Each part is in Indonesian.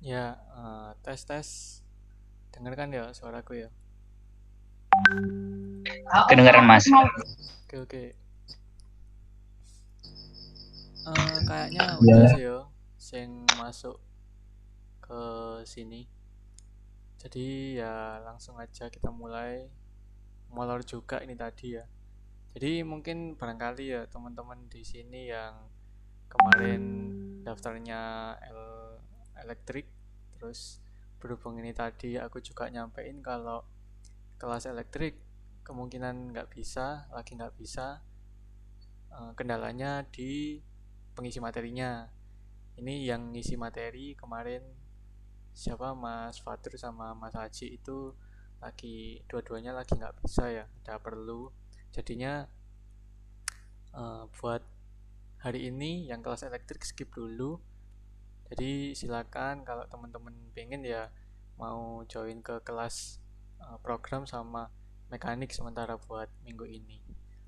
Ya, tes tes. Dengarkan ya suaraku ya. Kedengaran Mas. Oke oke. Kayaknya udah Ya. sih yo, sing masuk ke sini. Jadi ya langsung aja kita mulai. Molor juga ini tadi ya. Jadi mungkin barangkali ya teman-teman di sini yang kemarin daftarnya elektrik, terus berhubung ini tadi aku juga nyampein kalau kelas elektrik kemungkinan nggak bisa, lagi nggak bisa. Kendalanya di pengisi materinya. Ini yang ngisi materi kemarin siapa Mas Fatur sama Mas Haji itu lagi dua-duanya lagi nggak bisa ya, ada perlu. Jadinya buat hari ini yang kelas elektrik skip dulu. Jadi silakan kalau teman-teman pengen ya mau join ke kelas program sama mekanik sementara buat minggu ini.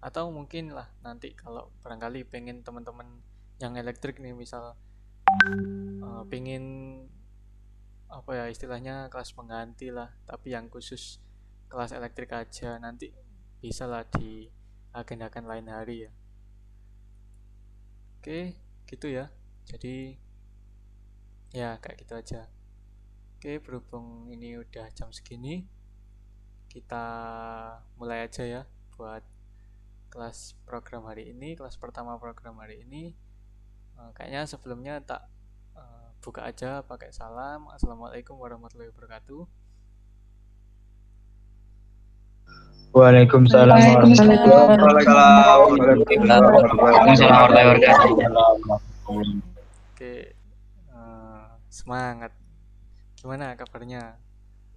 Atau mungkin lah nanti kalau barangkali pengen teman-teman yang elektrik nih misal pengen apa ya istilahnya kelas pengganti lah tapi yang khusus kelas elektrik aja nanti bisa lah diagendakan lain hari ya. Oke gitu ya, jadi ya kayak gitu aja. Oke, berhubung ini udah jam segini kita mulai aja ya buat kelas program hari ini, kelas pertama program hari ini. Kayaknya sebelumnya tak buka aja pakai salam. Assalamualaikum warahmatullahi wabarakatuh. Waalaikumsalam Waalaikumsalam warahmatullahi warahmatullahi Waalaikumsalam Waalaikumsalam warahmatullahi warahmatullahi wabarakatuh. wabarakatuh. Oke, semangat. Gimana kabarnya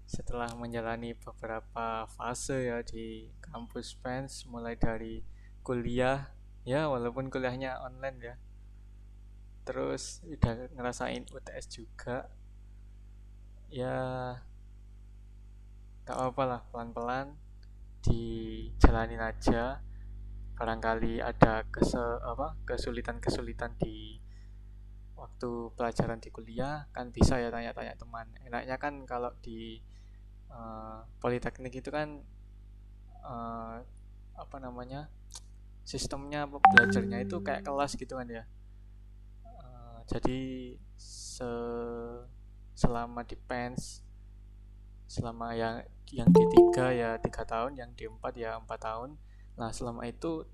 setelah menjalani beberapa fase ya di kampus Pens, mulai dari kuliah ya walaupun kuliahnya online ya, terus udah ngerasain UTS juga ya, gak apa-apa lah pelan-pelan dijalanin aja. Barangkali ada kesulitan-kesulitan di waktu pelajaran di kuliah kan bisa ya tanya-tanya teman. Enaknya kan kalau di politeknik itu kan eh, apa namanya, sistemnya belajarnya itu kayak kelas gitu kan ya. Jadi selama di PENS, selama yang di tiga ya 3 tahun, yang di empat ya 4 tahun. Nah selama itu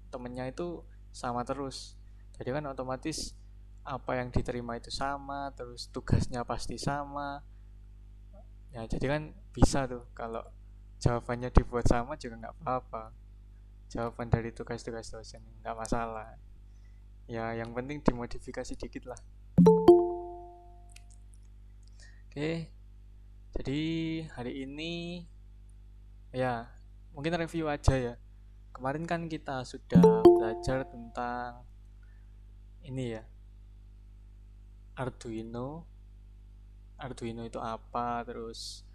temennya itu sama terus, jadi kan otomatis apa yang diterima itu sama, terus tugasnya pasti sama ya, jadi kan bisa tuh kalau jawabannya dibuat sama juga nggak apa-apa, jawaban dari tugas-tugas dosen nggak masalah ya, yang penting dimodifikasi dikit lah. Oke, jadi hari ini ya mungkin review aja ya. Kemarin kan kita sudah belajar tentang ini ya, Arduino. Arduino itu apa, terus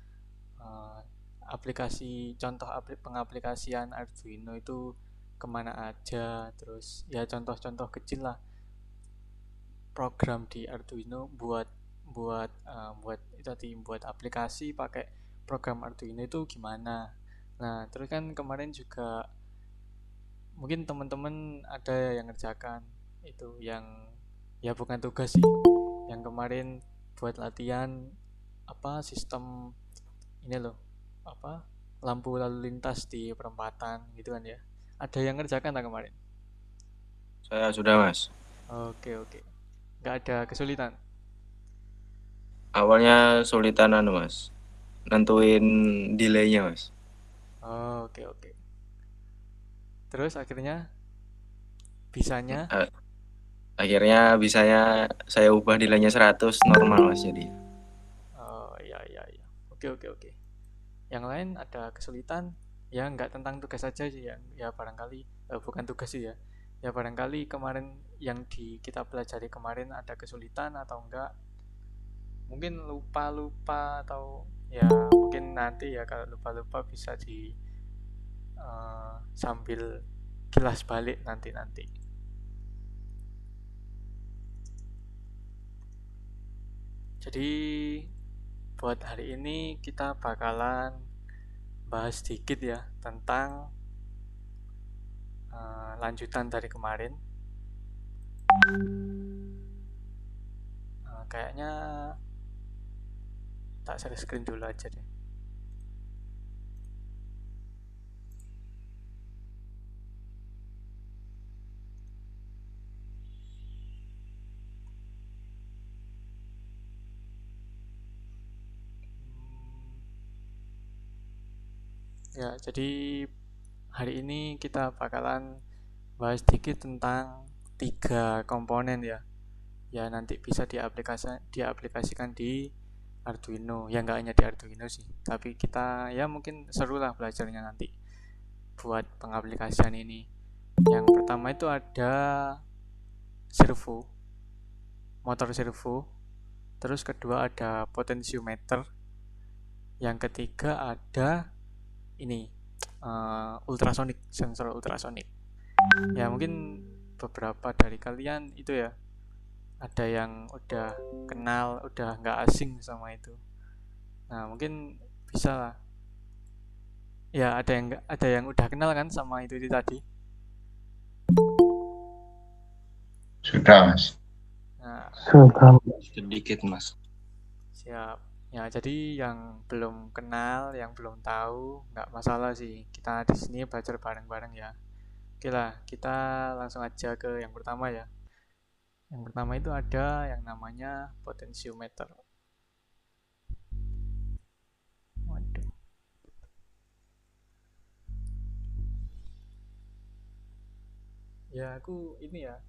eh, aplikasi contoh pengaplikasian Arduino itu kemana aja, terus ya contoh-contoh kecil lah program di Arduino buat buat buat itu tadi, buat aplikasi pakai program Arduino itu gimana. Nah terus kan kemarin juga mungkin teman-teman ada yang ngerjakan itu yang ya bukan tugas sih, yang kemarin buat latihan apa sistem ini loh, apa lampu lalu lintas di perempatan gitu kan ya, ada yang ngerjakan tak kemarin? Saya sudah, Mas. Oke oke, nggak ada kesulitan. Awalnya sulitan Mas. Nentuin delaynya, Mas. Oke oke, terus akhirnya bisanya. A- Akhirnya bisanya saya ubah delaynya 100 normal, Mas, jadi. Oh iya iya iya, oke oke oke. Yang lain ada kesulitan ya, nggak tentang tugas saja sih ya, ya barangkali bukan tugas sih ya, ya barangkali kemarin yang kita pelajari kemarin ada kesulitan atau enggak, mungkin lupa-lupa atau ya mungkin nanti ya kalau lupa-lupa bisa di sambil kilas balik nanti-nanti. Jadi buat hari ini kita bakalan bahas sedikit ya tentang lanjutan dari kemarin. Kayaknya tak share screen dulu aja deh. Ya, jadi hari ini kita bakalan bahas sedikit tentang 3 komponen ya. Ya nanti bisa diaplikasikan di Arduino. Ya nggak hanya di Arduino sih, tapi kita ya mungkin seru lah belajarnya nanti buat pengaplikasian ini. Yang pertama itu ada servo, motor servo. Terus kedua ada potentiometer. Yang ketiga ada ini ultrasonic, sensor ultrasonic. Ya mungkin beberapa dari kalian itu ya ada yang udah kenal, udah nggak asing sama itu. Nah mungkin bisa lah. Ya ada yang udah kenal kan sama itu tadi. Sudah, Mas. Nah Sedikit mas. siap. Ya jadi yang belum kenal, yang belum tahu nggak masalah sih. Kita di sini belajar bareng-bareng ya. Oke lah, kita langsung aja ke yang pertama ya. Yang pertama itu ada yang namanya potentiometer. Waduh. Ya aku ini ya,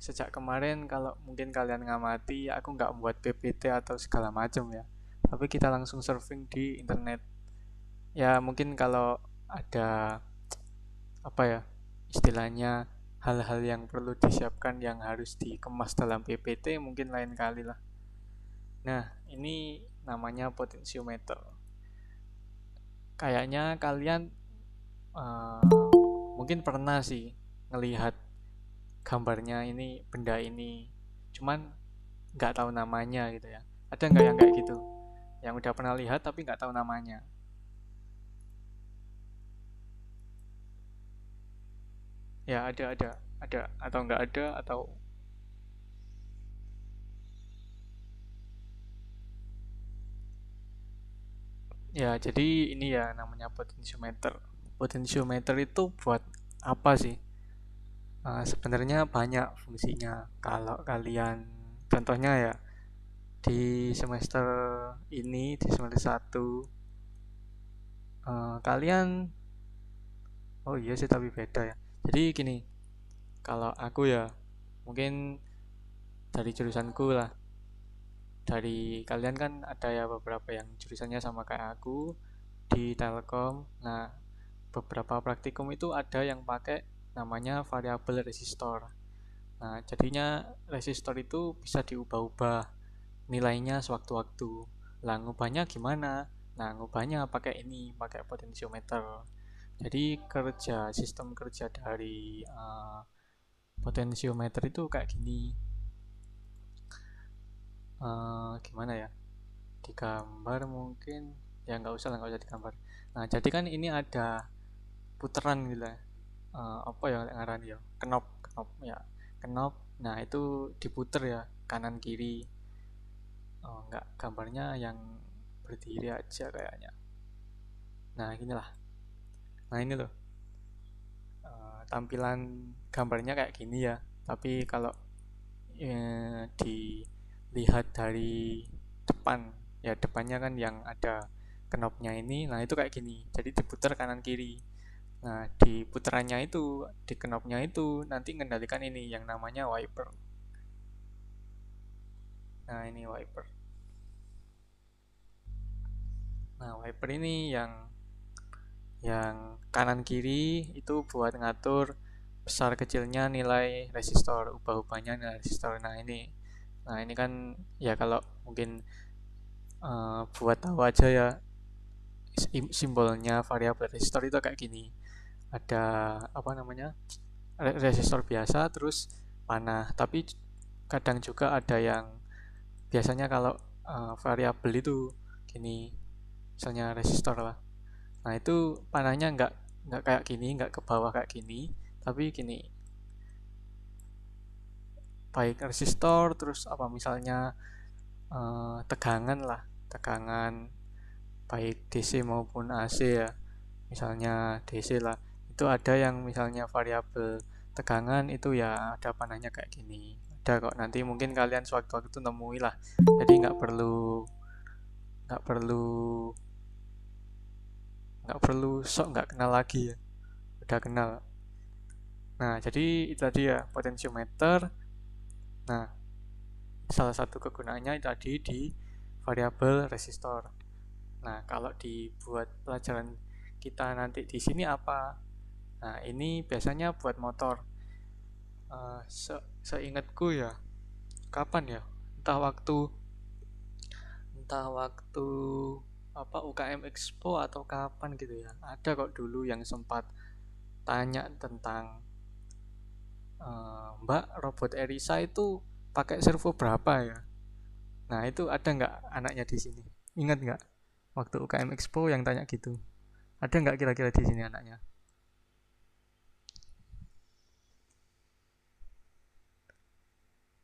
sejak kemarin kalau mungkin kalian ngamati, aku nggak membuat PPT atau segala macam ya. Tapi kita langsung surfing di internet. Ya mungkin kalau ada apa ya istilahnya hal-hal yang perlu disiapkan yang harus dikemas dalam PPT mungkin lain kali lah. Nah ini namanya potentiometer. Kayaknya kalian mungkin pernah sih ngelihat gambarnya ini, benda ini, cuman nggak tahu namanya gitu ya. Ada nggak yang kayak gitu? Yang udah pernah lihat tapi nggak tahu namanya? Ya ada atau nggak ada atau ya jadi ini ya namanya potentiometer. Potentiometer itu buat apa sih? Sebenarnya banyak fungsinya. Kalau kalian contohnya ya di semester ini di semester 1 kalian oh iya sih tapi beda ya. Jadi gini, kalau aku ya mungkin dari jurusanku lah. Dari kalian kan ada ya beberapa yang jurusannya sama kayak aku di Telkom. Nah, beberapa praktikum itu ada yang pakai namanya variabel resistor. Nah, jadinya resistor itu bisa diubah-ubah nilainya sewaktu-waktu. Lah, ngubahnya gimana? Nah, ngubahnya pakai ini, pakai potentiometer. Jadi sistem kerja dari potentiometer itu kayak gini. Gimana ya? Digambar mungkin ya nggak usah digambar. Nah, jadi kan ini ada puteran gitu ya. Apa ya ngarani ya? Knop ya. Knop. Nah, itu diputer ya kanan kiri. Nggak gambarnya yang berdiri aja kayaknya. Nah, inilah. Nah, ini loh. Tampilan gambarnya kayak gini ya. Tapi kalau dilihat dari depan, ya depannya kan yang ada knopnya ini, nah itu kayak gini. Jadi diputar kanan kiri. Nah, di putarannya itu, di knopnya itu nanti mengendalikan ini yang namanya wiper. Nah, ini wiper. Nah, wiper ini yang kanan kiri itu buat ngatur besar kecilnya nilai resistor, ubah-ubahnya nilai resistor. Nah ini kan ya kalau mungkin buat tahu aja ya simbolnya variabel resistor itu kayak gini. Ada apa namanya? Resistor biasa terus panah, tapi kadang juga ada yang biasanya kalau variabel itu gini, misalnya resistor lah. Nah itu panahnya nggak kayak gini, nggak ke bawah kayak gini, tapi gini, baik resistor terus apa misalnya tegangan lah, tegangan baik DC maupun AC ya, misalnya DC lah, itu ada yang misalnya variabel tegangan itu ya ada panahnya kayak gini, ada kok, nanti mungkin kalian sewaktu-waktu nemui lah, jadi nggak perlu sok nggak kenal lagi ya, udah kenal. Nah jadi itu tadi ya potensiometer. Nah salah satu kegunaannya itu tadi di variabel resistor. Nah kalau dibuat pelajaran kita nanti di sini apa? Nah ini biasanya buat motor. Seingatku ya, kapan ya? Entah waktu apa UKM Expo atau kapan gitu ya. Ada kok dulu yang sempat tanya tentang Mbak, robot Erisa itu pakai servo berapa ya? Nah itu ada nggak anaknya di sini? Ingat nggak? Waktu UKM Expo yang tanya gitu. Ada nggak kira-kira di sini anaknya?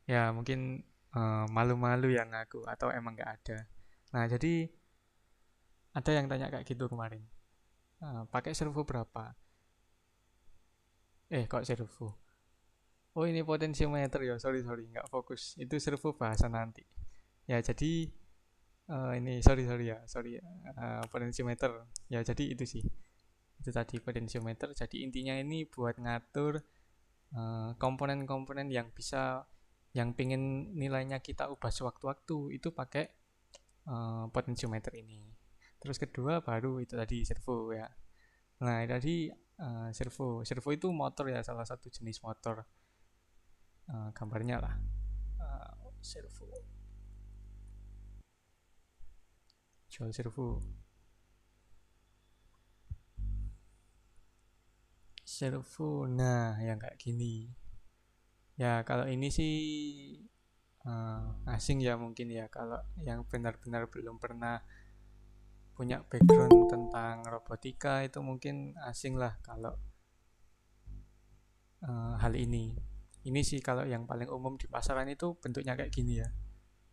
Ya mungkin malu-malu yang ngaku atau emang nggak ada. Nah jadi ada yang tanya kayak gitu kemarin. Pakai servo berapa? Kok servo? Oh ini potensiometer ya, sorry nggak fokus. Itu servo bahasa nanti. Ya jadi ini sorry ya, potensiometer. Ya jadi itu sih. Itu tadi potensiometer. Jadi intinya ini buat ngatur komponen-komponen yang bisa, yang pingin nilainya kita ubah sewaktu-waktu itu pakai potensiometer ini. Terus kedua baru itu tadi servo ya. Nah itu tadi servo itu motor ya, salah satu jenis motor. Gambarnya lah servo, jual servo. Nah yang kayak gini ya, kalau ini sih asing ya mungkin ya, kalau yang benar-benar belum pernah punya background tentang robotika itu mungkin asing lah kalau hal ini. Ini sih kalau yang paling umum di pasaran itu bentuknya kayak gini ya.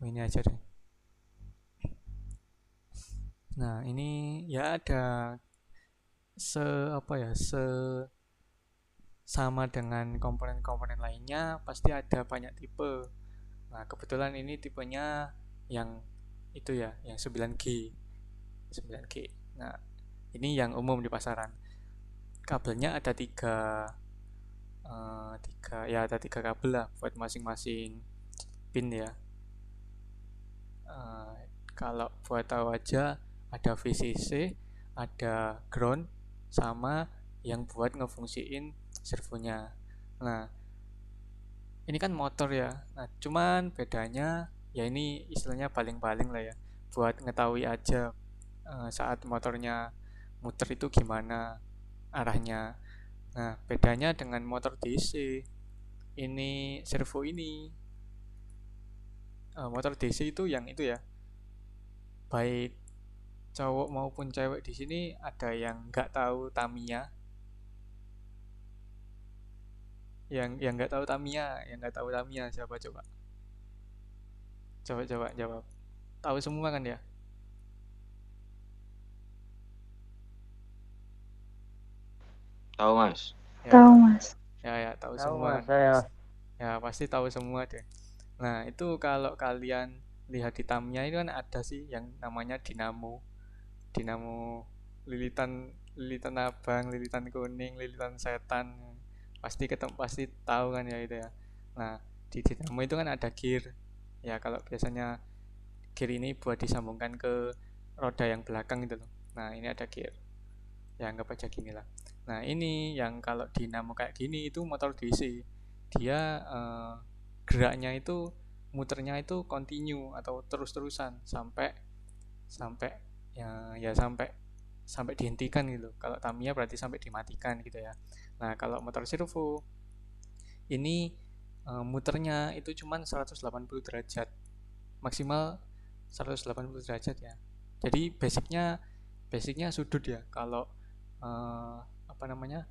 Ini aja deh. Nah ini ya ada sama dengan komponen-komponen lainnya, pasti ada banyak tipe. Nah kebetulan ini tipenya yang itu ya, yang 9G. Nah ini yang umum di pasaran. Kabelnya ada ada tiga kabel lah buat masing-masing pin ya. Kalau buat tahu aja, ada VCC, ada ground, sama yang buat ngefungsiin servonya. Nah ini kan motor ya. Nah cuman bedanya ya ini istilahnya baling-baling lah ya, buat ngetahui aja saat motornya muter itu gimana arahnya. Nah bedanya dengan motor DC, ini servo ini motor DC itu yang itu ya, baik cowok maupun cewek di sini ada yang nggak tahu Tamiya, yang nggak tahu Tamiya, siapa coba? Coba jawab. Tahu semua kan ya? Tahu Mas. Ya, Tahu Mas. ya tahu Tahu semua Mas kan. saya. Ya pasti tahu semua deh. Nah itu kalau kalian lihat di Tamiya itu kan ada sih yang namanya dinamo, lilitan abang, lilitan kuning, lilitan setan, pasti tahu kan ya itu ya. Nah di dinamo itu kan ada gear ya, kalau biasanya gear ini buat disambungkan ke roda yang belakang gitu loh. Nah ini ada gear ya, anggap aja gini lah. Nah ini yang kalau dinamo kayak gini itu motor DC, dia geraknya itu, muternya itu continue atau terus-terusan sampai sampai dihentikan gitu. Kalau Tamiya berarti sampai dimatikan gitu ya. Nah kalau motor servo ini muternya itu cuman 180 derajat. maksimal 180 derajat ya. Jadi basicnya sudut ya. Kalau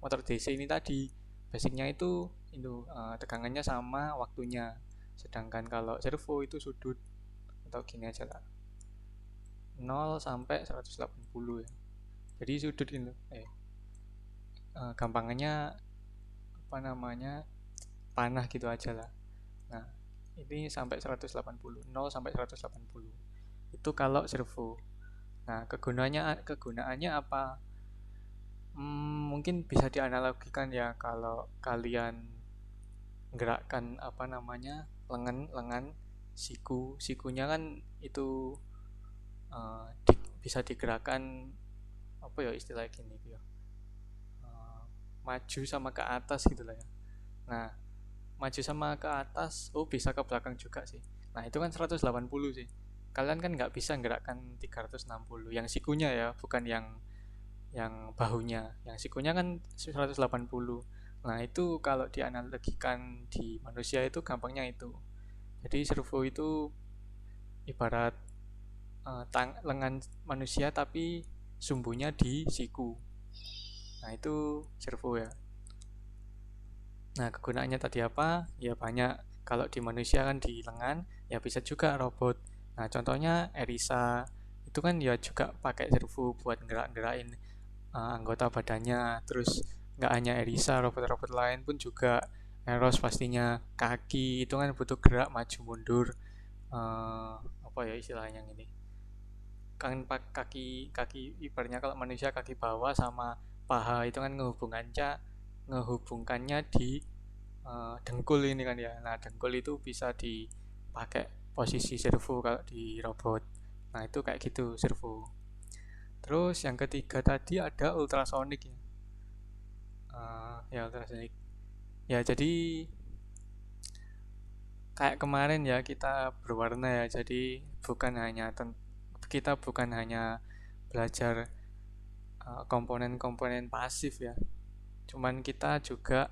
motor DC ini tadi basicnya itu tegangannya sama, waktunya. Sedangkan kalau servo itu sudut, atau gini aja lah, 0 sampai 180 ya. Jadi sudut ini gampangannya panah gitu aja lah. Nah, ini sampai 180, 0 sampai 180. Itu kalau servo. Nah, kegunaannya apa? Mungkin bisa dianalogikan ya, kalau kalian gerakkan lengan sikunya kan itu bisa digerakkan istilahnya gini ya, maju sama ke atas gitu lah ya. Nah, maju sama ke atas, bisa ke belakang juga sih. Nah, itu kan 180 sih. Kalian kan nggak bisa gerakkan 360 yang sikunya ya, bukan yang bahunya. Yang sikunya kan 180. Nah, itu kalau dianalogikan di manusia itu gampangnya itu. Jadi servo itu ibarat lengan manusia tapi sumbunya di siku. Nah, itu servo ya. Nah, kegunaannya tadi apa? Ya banyak. Kalau di manusia kan di lengan, ya bisa juga robot. Nah, contohnya Erisa itu kan ya juga pakai servo buat gerak-gerakin anggota badannya. Terus nggak hanya Erisa, robot-robot lain pun juga. Eros pastinya, kaki itu kan butuh gerak maju mundur. Istilahnya ini? Kan kaki ibaratnya kalau manusia kaki bawah sama paha itu kan ngehubungkannya di dengkul ini kan ya. Nah, dengkul itu bisa dipakai posisi servo kalau di robot. Nah, itu kayak gitu servo. Terus yang ketiga tadi ada ultrasonik ya. Ultrasonik ya, jadi kayak kemarin ya, kita berwarna ya. Jadi kita bukan hanya belajar komponen-komponen pasif ya, cuman kita juga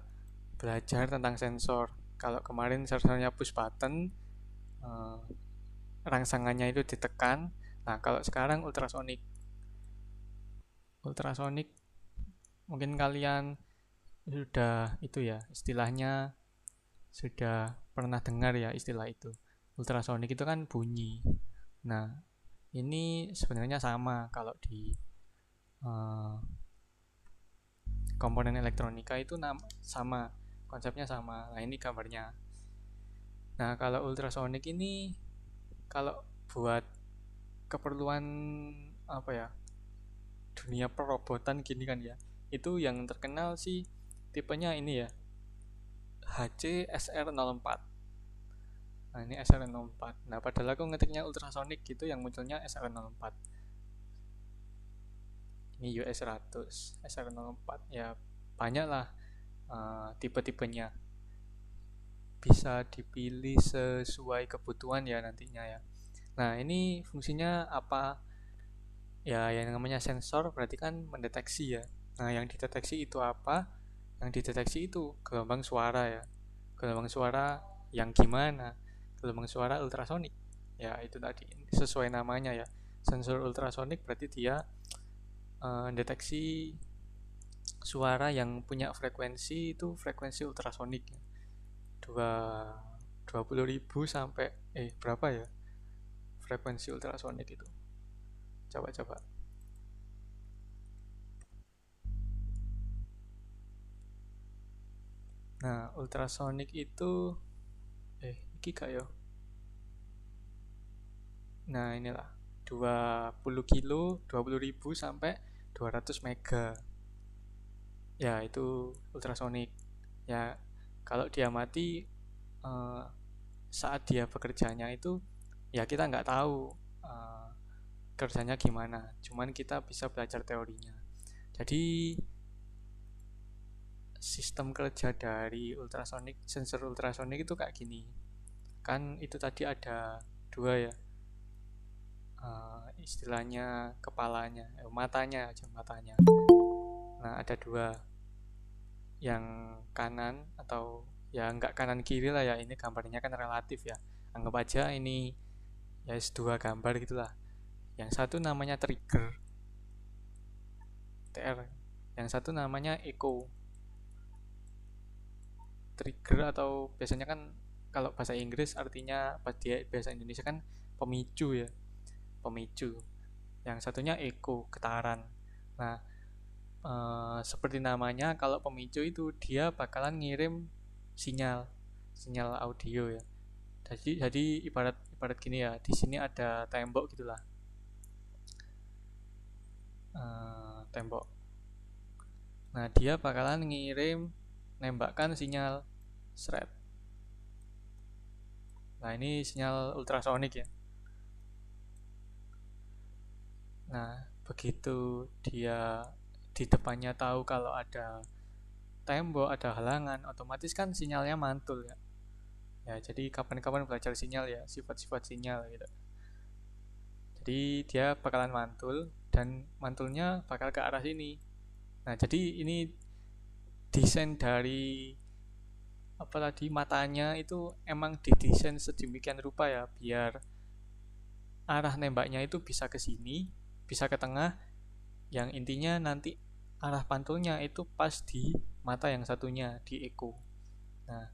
belajar tentang sensor. Kalau kemarin sensornya push button, rangsangannya itu ditekan. Nah, kalau sekarang ultrasonik mungkin kalian sudah istilahnya sudah pernah dengar ya istilah itu. Ultrasonik itu kan bunyi. Nah, ini sebenarnya sama kalau di komponen elektronika itu sama, konsepnya sama. Nah, ini gambarnya. Nah, kalau ultrasonik ini kalau buat keperluan dunia perobotan gini kan ya, itu yang terkenal sih tipenya ini ya, HC-SR04. Nah, ini SR04. Nah, padahal aku ngetiknya ultrasonik gitu, yang munculnya SR04. Ini US100, SR04. Ya, banyak lah tipe-tipenya. Bisa dipilih sesuai kebutuhan ya nantinya ya. Nah, ini fungsinya apa? Ya, yang namanya sensor berarti kan mendeteksi ya. Nah, yang dideteksi itu apa? Yang dideteksi itu gelombang suara ya. Gelombang suara yang gimana? Gelombang suara ultrasonik. Ya, itu tadi sesuai namanya ya. Sensor ultrasonik berarti dia deteksi suara yang punya frekuensi itu frekuensi ultrasonik. 20.000 sampai berapa ya frekuensi ultrasonik itu? Coba. Nah, ultrasonik itu iki gak ya? Nah, inilah 20.000 sampai 200 mega. Ya, itu ultrasonik. Ya, kalau dia mati saat dia bekerjanya itu ya kita nggak tahu kerjanya gimana. Cuman kita bisa belajar teorinya. Jadi sistem kerja dari sensor ultrasonik itu kayak gini. Kan itu tadi ada dua ya, istilahnya kepalanya, matanya. Nah, ada dua, yang kanan atau ya nggak kanan kiri lah ya, ini gambarnya kan relatif ya. Anggap aja ini ya dua gambar gitulah. Yang satu namanya trigger, TR. Yang satu namanya echo, trigger, atau biasanya kan kalau bahasa Inggris artinya bahasa Indonesia kan pemicu ya, pemicu. Yang satunya echo, getaran. Nah, seperti namanya, kalau pemicu itu dia bakalan ngirim sinyal audio ya. Jadi ibarat ibarat gini ya, di sini ada tembok gitulah. Tembok. Nah, dia bakalan nembakkan sinyal shred. Nah, ini sinyal ultrasonik ya. Nah, begitu dia di depannya tahu kalau ada tembok, ada halangan, otomatis kan sinyalnya mantul ya. Ya, jadi kapan-kapan belajar sinyal ya, sifat-sifat sinyal gitu. Jadi dia bakalan mantul dan mantulnya bakal ke arah sini. Nah, jadi ini desain dari apa tadi, matanya itu emang didesain sedemikian rupa ya, biar arah nembaknya itu bisa ke sini, bisa ke tengah, yang intinya nanti arah pantulnya itu pas di mata yang satunya, di echo. Nah,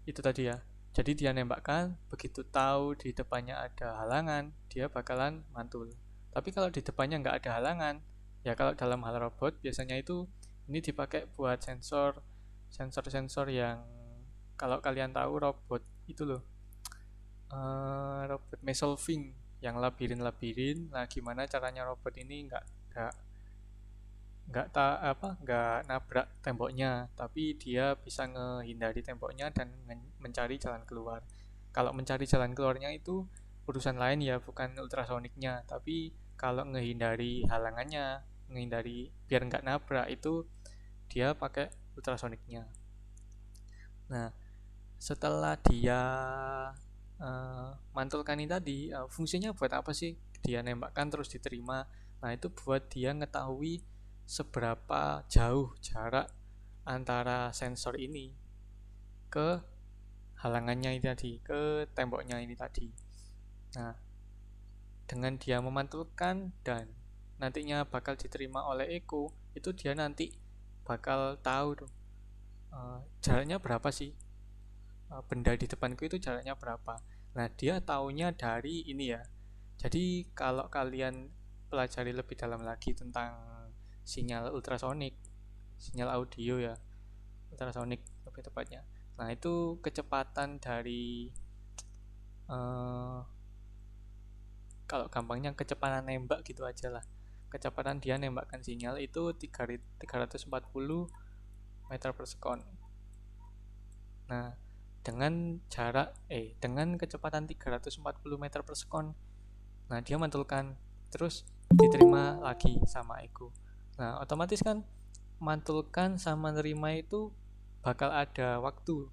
itu tadi ya. Jadi dia nembakkan, begitu tahu di depannya ada halangan, dia bakalan mantul. Tapi kalau di depannya nggak ada halangan, ya kalau dalam hal robot biasanya itu ini dipakai buat sensor yang, kalau kalian tahu robot itu loh, robot mesolving yang labirin. Nah, gimana caranya robot ini nggak nabrak temboknya, tapi dia bisa menghindari temboknya dan mencari jalan keluar. Kalau mencari jalan keluarnya itu urusan lain ya, bukan ultrasoniknya, tapi kalau menghindari halangannya, menghindari biar nggak nabrak, itu dia pakai ultrasoniknya. Nah, setelah dia mantulkan ini tadi, fungsinya buat apa sih dia nembakkan terus diterima? Nah, itu buat dia ngetahui seberapa jauh jarak antara sensor ini ke halangannya ini tadi, ke temboknya ini tadi. Nah, dengan dia memantulkan dan nantinya bakal diterima oleh echo, itu dia nanti bakal tahu tuh jaraknya berapa sih, benda di depanku itu jaraknya berapa. Nah, dia taunya dari ini ya. Jadi kalau kalian pelajari lebih dalam lagi tentang sinyal ultrasonik, sinyal audio ya, ultrasonik lebih tepatnya. Nah, itu kecepatan dari kalau gampangnya kecepatan nembak gitu aja lah. Kecepatan dia nembakkan sinyal itu 340 meter per sekon. Nah, dengan kecepatan 340 meter per sekon, nah dia mantulkan, terus diterima lagi sama echo. Nah, otomatis kan mantulkan sama nerima itu bakal ada waktu,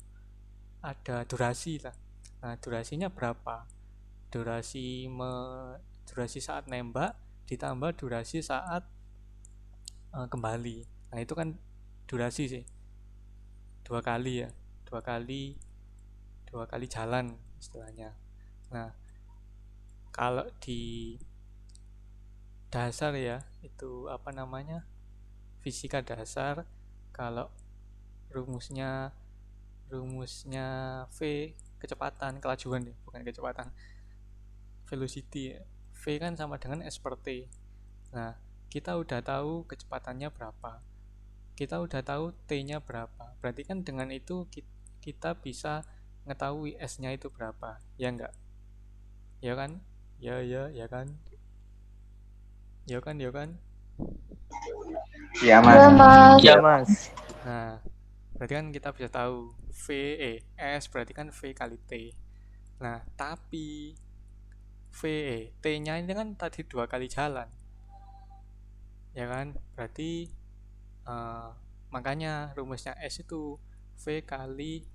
ada durasi lah. Nah, durasinya berapa? Durasi saat nembak ditambah durasi saat kembali. Nah, itu kan durasi sih, dua kali ya, dua kali jalan istilahnya. Nah, kalau di dasar ya, itu apa namanya, fisika dasar, kalau rumusnya V, kecepatan, kelajuan ya, bukan kecepatan, velocity ya. V kan sama dengan S per T. Nah, kita udah tahu kecepatannya berapa, kita udah tahu T-nya berapa, berarti kan dengan itu kita bisa mengetahui S-nya itu berapa, ya enggak? Ya kan? Ya kan? Ya kan? Iya, Iya, Mas. Mas. Iya, Mas. Nah, berarti kan kita bisa tahu S berarti kan V kali T. Nah, tapi T-nya ini kan tadi 2 kali jalan. Ya kan? Berarti makanya rumusnya S itu V kali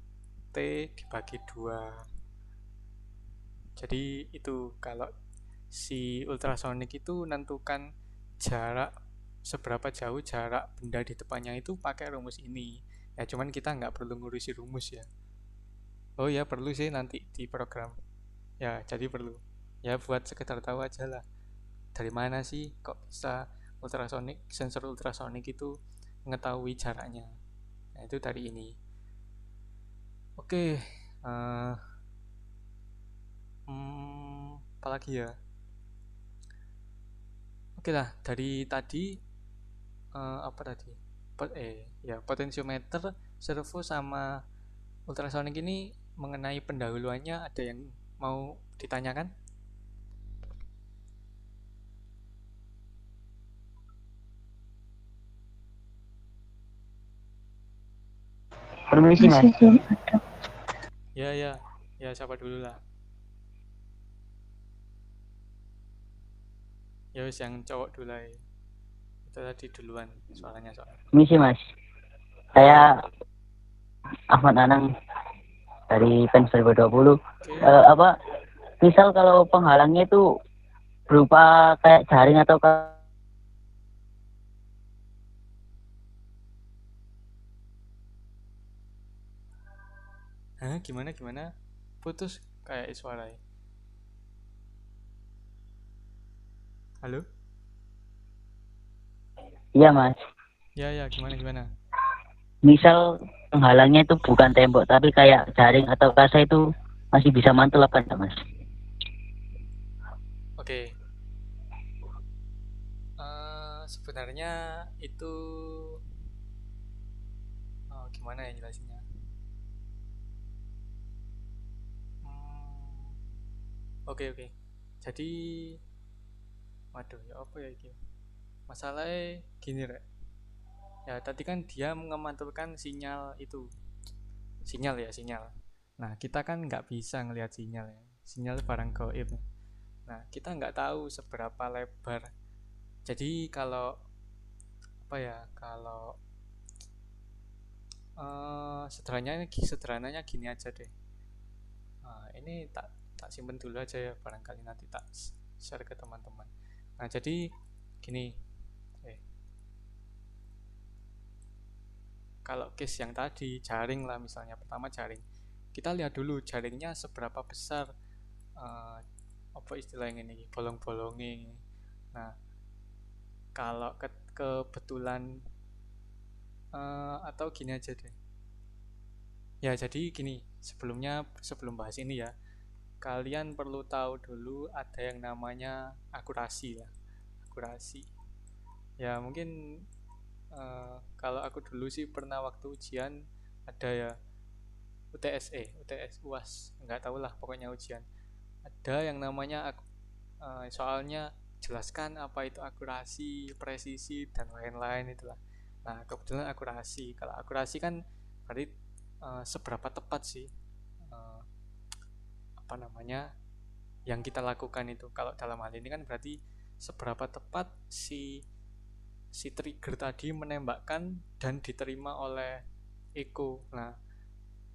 T dibagi 2. Jadi itu kalau si ultrasonik itu menentukan jarak, seberapa jauh jarak benda di depannya itu pakai rumus ini. Ya cuman kita nggak perlu ngurusi rumus ya. Oh ya, perlu sih nanti di program. Ya, jadi perlu. Ya buat sekedar tahu aja lah. Dari mana sih kok bisa ultrasonic, sensor ultrasonic itu mengetahui jaraknya. Nah, itu dari ini. Oke, apalagi ya? Oke lah, dari tadi apa tadi? Ya potensiometer, servo sama ultrasonic ini mengenai pendahuluannya ada yang mau ditanyakan? Permisi mas. Ya ya, ya siapa dulu lah. Ya wis yang cowok dulu lah. Itu tadi duluan soalnya soal. Permisi mas. Saya Ahmad Anang dari PEN 2020. Oke. Apa? Misal kalau penghalangnya itu berupa kayak jaring atau Hah, gimana? Putus kayak suara. Halo? iya mas. Ya ya, gimana? Misal penghalangnya itu bukan tembok tapi kayak jaring atau kasa itu masih bisa mantul apa enggak mas? Oke. Sebenarnya itu gimana ya jelasinnya? Oke. Jadi, waduh ya apa ya ini? Masalahnya gini rek. Ya tadi kan dia mengemantulkan sinyal itu, sinyal. Nah kita kan nggak bisa ngelihat sinyal ya. Sinyal barang gaib. Nah kita nggak tahu seberapa lebar. Jadi kalau apa ya? Kalau sederhananya gini aja deh. Ini tak simpen dulu aja ya, barangkali nanti tak share ke teman-teman. Nah jadi gini, kalau case yang tadi jaring lah misalnya, pertama jaring, kita lihat dulu jaringnya seberapa besar, apa istilahnya ini, bolong-bolongnya. Nah kalau kebetulan atau gini aja deh ya, jadi gini, sebelum bahas ini ya, kalian perlu tahu dulu ada yang namanya akurasi lah. Akurasi ya mungkin kalau aku dulu sih pernah waktu ujian ada ya, UTS UAS nggak tahu lah, pokoknya ujian ada yang namanya soalnya jelaskan apa itu akurasi, presisi dan lain-lain itulah. Nah kebetulan akurasi, kalau akurasi kan berarti seberapa tepat sih apa namanya yang kita lakukan itu. Kalau dalam hal ini kan berarti seberapa tepat si trigger tadi menembakkan dan diterima oleh Eko. Nah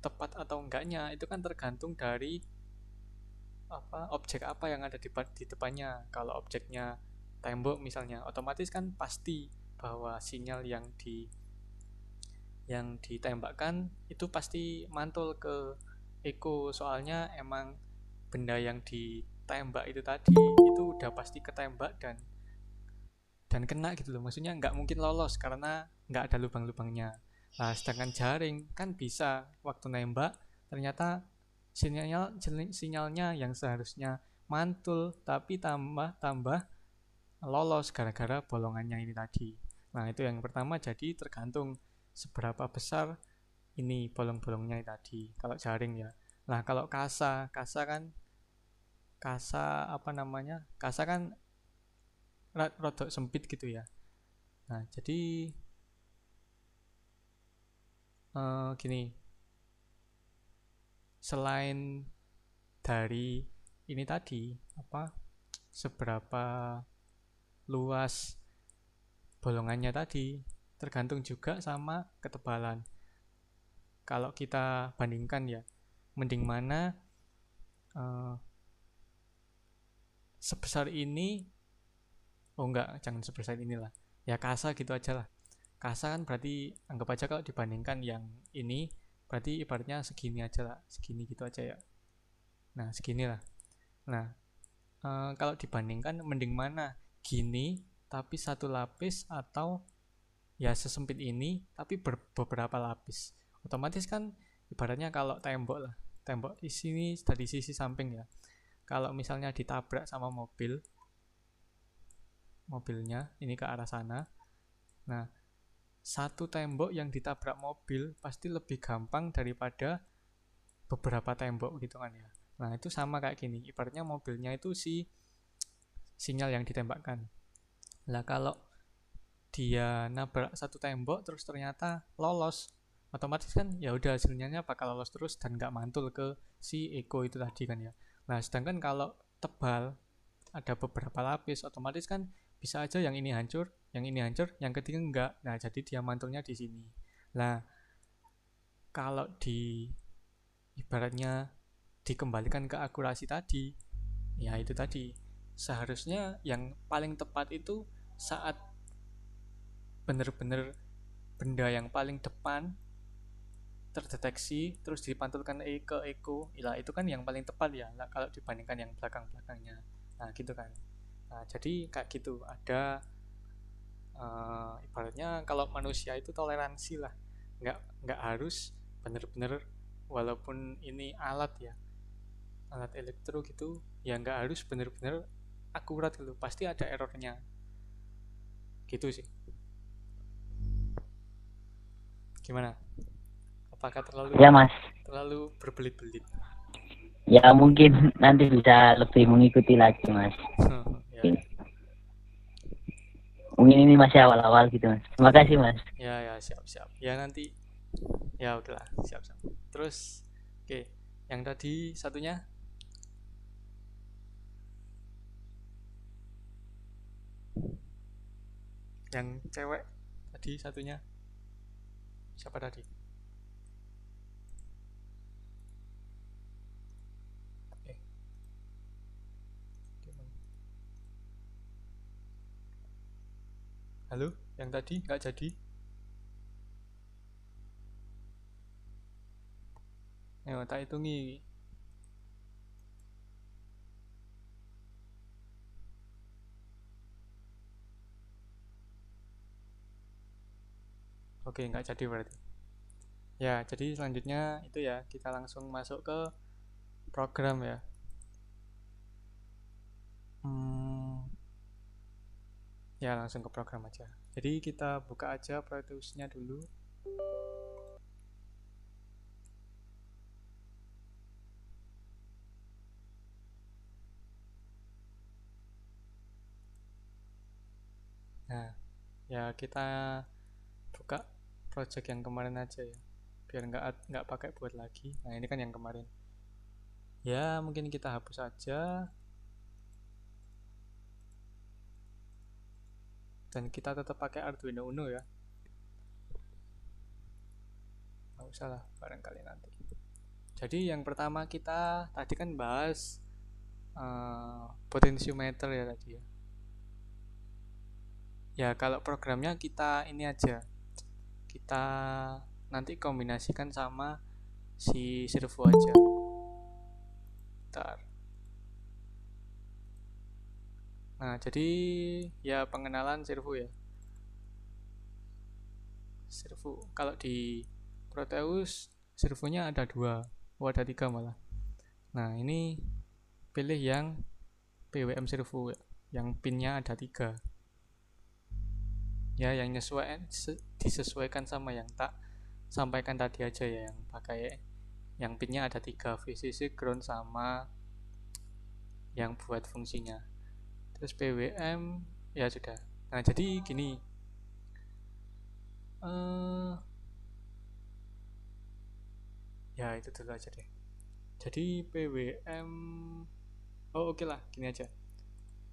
tepat atau enggaknya itu kan tergantung dari objek apa yang ada di depannya. Kalau objeknya tembok misalnya, otomatis kan pasti bahwa sinyal yang ditembakkan itu pasti mantul ke Eko, soalnya emang benda yang ditembak itu tadi itu udah pasti ketembak dan kena gitu loh, maksudnya nggak mungkin lolos karena nggak ada lubang-lubangnya. Nah sedangkan jaring kan bisa waktu nembak ternyata sinyalnya yang seharusnya mantul tapi tambah lolos gara-gara bolongannya ini tadi. Nah itu yang pertama, jadi tergantung seberapa besar ini bolong-bolongnya tadi kalau jaring ya. Nah kalau kasa kan rodok sempit gitu ya. Nah jadi gini, selain dari ini tadi seberapa luas bolongannya tadi, tergantung juga sama ketebalan. Kalau kita bandingkan ya, mending mana sebesar ini, jangan sebesar inilah ya, kasa gitu aja lah. Kasa kan berarti anggap aja kalau dibandingkan yang ini berarti ibaratnya segini aja lah, segini gitu aja ya. Nah segini lah. Nah, kalau dibandingkan mending mana? Gini tapi satu lapis atau ya sesempit ini tapi beberapa lapis. Otomatis kan ibaratnya kalau tembok lah, tembok di sini dari sisi samping ya. Kalau misalnya ditabrak sama mobilnya ini ke arah sana. Nah, satu tembok yang ditabrak mobil pasti lebih gampang daripada beberapa tembok gitu kan ya. Nah, itu sama kayak gini. Ibaratnya mobilnya itu sinyal yang ditembakkan. Lah kalau dia nabrak satu tembok terus ternyata lolos, otomatis kan ya udah hasilnya bakal lolos terus dan nggak mantul ke si Eko itu tadi kan ya. Nah, sedangkan kalau tebal ada beberapa lapis, otomatis kan bisa aja yang ini hancur, yang ketiga enggak. Nah, jadi dia mantulnya di sini. Nah, kalau ibaratnya dikembalikan ke akurasi tadi, ya itu tadi. Seharusnya yang paling tepat itu saat bener-bener benda yang paling depan terdeteksi terus dipantulkan ke Eko, ya itu kan yang paling tepat ya lah, kalau dibandingkan yang belakang-belakangnya. Nah, gitu kan. Nah, jadi kayak gitu ada ibaratnya kalau manusia itu toleransi lah, nggak harus bener-bener walaupun ini alat ya, alat elektro gitu ya, nggak harus bener-bener akurat gitu, pasti ada errornya gitu sih. Gimana, apakah Ya Mas, terlalu berbelit-belit? ya mungkin nanti bisa lebih mengikuti lagi Mas. Ya, Mungkin ini masih awal-awal gitu Mas. Terima kasih Mas. ya siap ya, nanti ya udahlah, siap. Terus oke, yang tadi satunya yang cewek tadi satunya siapa tadi? Halo, yang tadi nggak jadi? Ayo tak hitungi. Oke, nggak jadi berarti. Ya, jadi selanjutnya itu ya, kita langsung masuk ke program ya. Ya, langsung ke program aja. Jadi kita buka aja Prometheus-nya dulu. Nah, ya kita buka project yang kemarin aja ya, biar nggak pakai buat lagi. Nah, ini kan yang kemarin. Ya, mungkin kita hapus aja. Dan kita tetap pakai Arduino Uno ya. Nggak usah lah, barangkali nanti. Jadi yang pertama kita tadi kan bahas potentiometer ya tadi ya. Ya, kalau programnya kita ini aja. Kita nanti kombinasikan sama si servo aja. Bentar. Nah, jadi ya pengenalan servo ya. Servo kalau di Proteus servonya ada 2, ada 3 malah. Nah, ini pilih yang PWM servo ya, yang pinnya ada 3 ya, yang disesuaikan sama yang tak sampaikan tadi aja ya, yang pakai yang pinnya ada 3, VCC, ground, sama yang buat fungsinya. Terus PWM ya sudah. Nah, jadi gini, ya itu dulu aja deh. Jadi PWM, oke lah, gini aja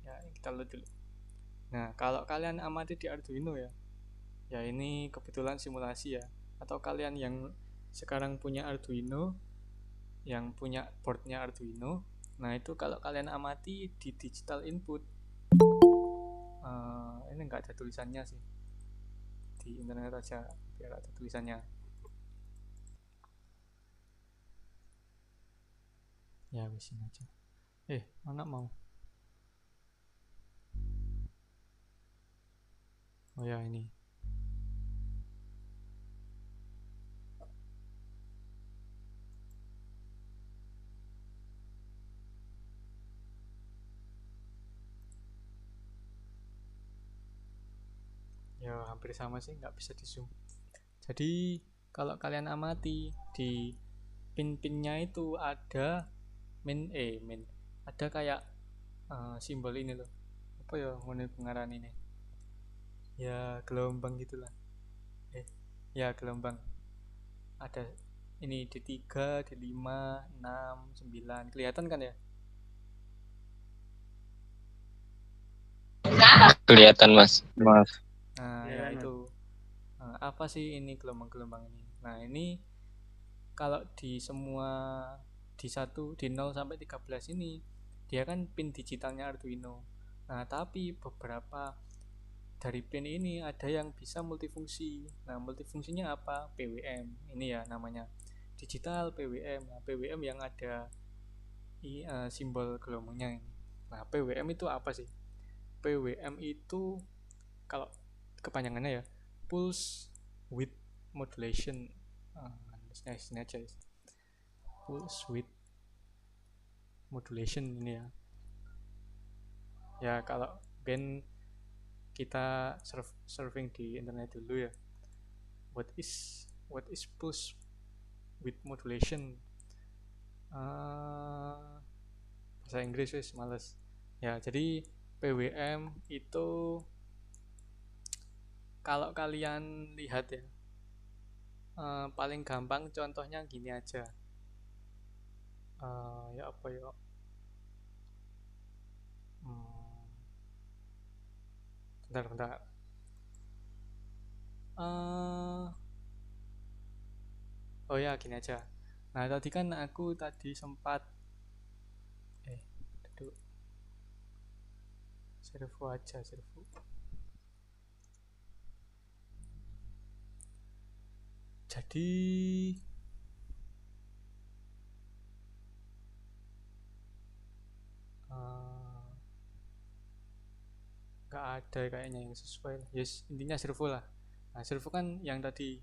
ya, kita lihat dulu. Nah, kalau kalian amati di Arduino ya, ya ini kebetulan simulasi ya, atau kalian yang sekarang punya Arduino, yang punya boardnya Arduino, nah itu kalau kalian amati di digital input, ini nggak ada tulisannya sih, di internet aja biar ada tulisannya ya, wisin aja. Anak mau. Oh ya, ini. Ya hampir sama sih, nggak bisa di zoom. Jadi kalau kalian amati di pin-pinnya itu ada min, ada kayak simbol ini loh, apa ya menurut pengarang ini, ya gelombang gitulah. Ya gelombang, ada ini di 3, di 5, 6, 9, kelihatan kan ya? Kelihatan Mas. Mas. Nah ya itu. Nah, apa sih ini gelombang-gelombang ini? Nah ini kalau di semua, di 0 sampai 13 ini dia kan pin digitalnya Arduino. Nah tapi beberapa dari pin ini ada yang bisa multifungsi. Nah multifungsinya apa? PWM ini ya namanya, digital PWM. Nah, PWM yang ada simbol gelombangnya ini. Nah PWM itu apa sih? PWM itu kalau kepanjangannya ya pulse width modulation. Sini aja, pulse width modulation ini ya. Ya kalau band kita surfing di internet dulu ya, what is pulse width modulation. Bahasa Inggris wis males ya. Jadi PWM itu kalau kalian lihat ya, paling gampang contohnya gini aja. Ya apa ya, bentar. Oh ya gini aja. Nah tadi kan aku sempat duduk servo aja, servo. Jadi nggak ada kayaknya yang sesuai. Yes, intinya servo lah. Nah servo kan yang tadi